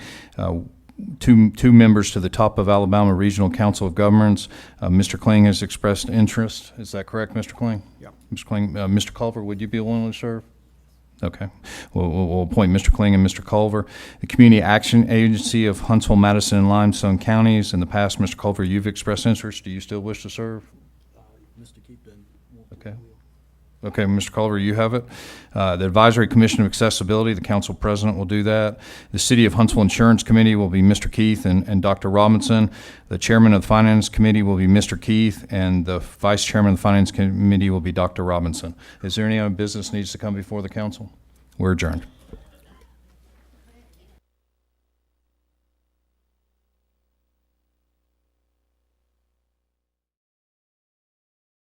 Two members to the Top of Alabama Regional Council of Governments. Mr. Kling has expressed interest. Is that correct, Mr. Kling? Yep. Mr. Kling, Mr. Culver, would you be willing to serve? Okay. We'll appoint Mr. Kling and Mr. Culver. The Community Action Agency of Huntsville, Madison, and Limestone Counties. In the past, Mr. Culver, you've expressed interest. Do you still wish to serve? Mr. Keepton. Okay. Okay, Mr. Culver, you have it. The Advisory Commission of Accessibility, the council president will do that. The City of Huntsville Insurance Committee will be Mr. Keith and Dr. Robinson. The chairman of the Finance Committee will be Mr. Keith, and the vice chairman of the Finance Committee will be Dr. Robinson. Is there any other business needs to come before the council? We're adjourned.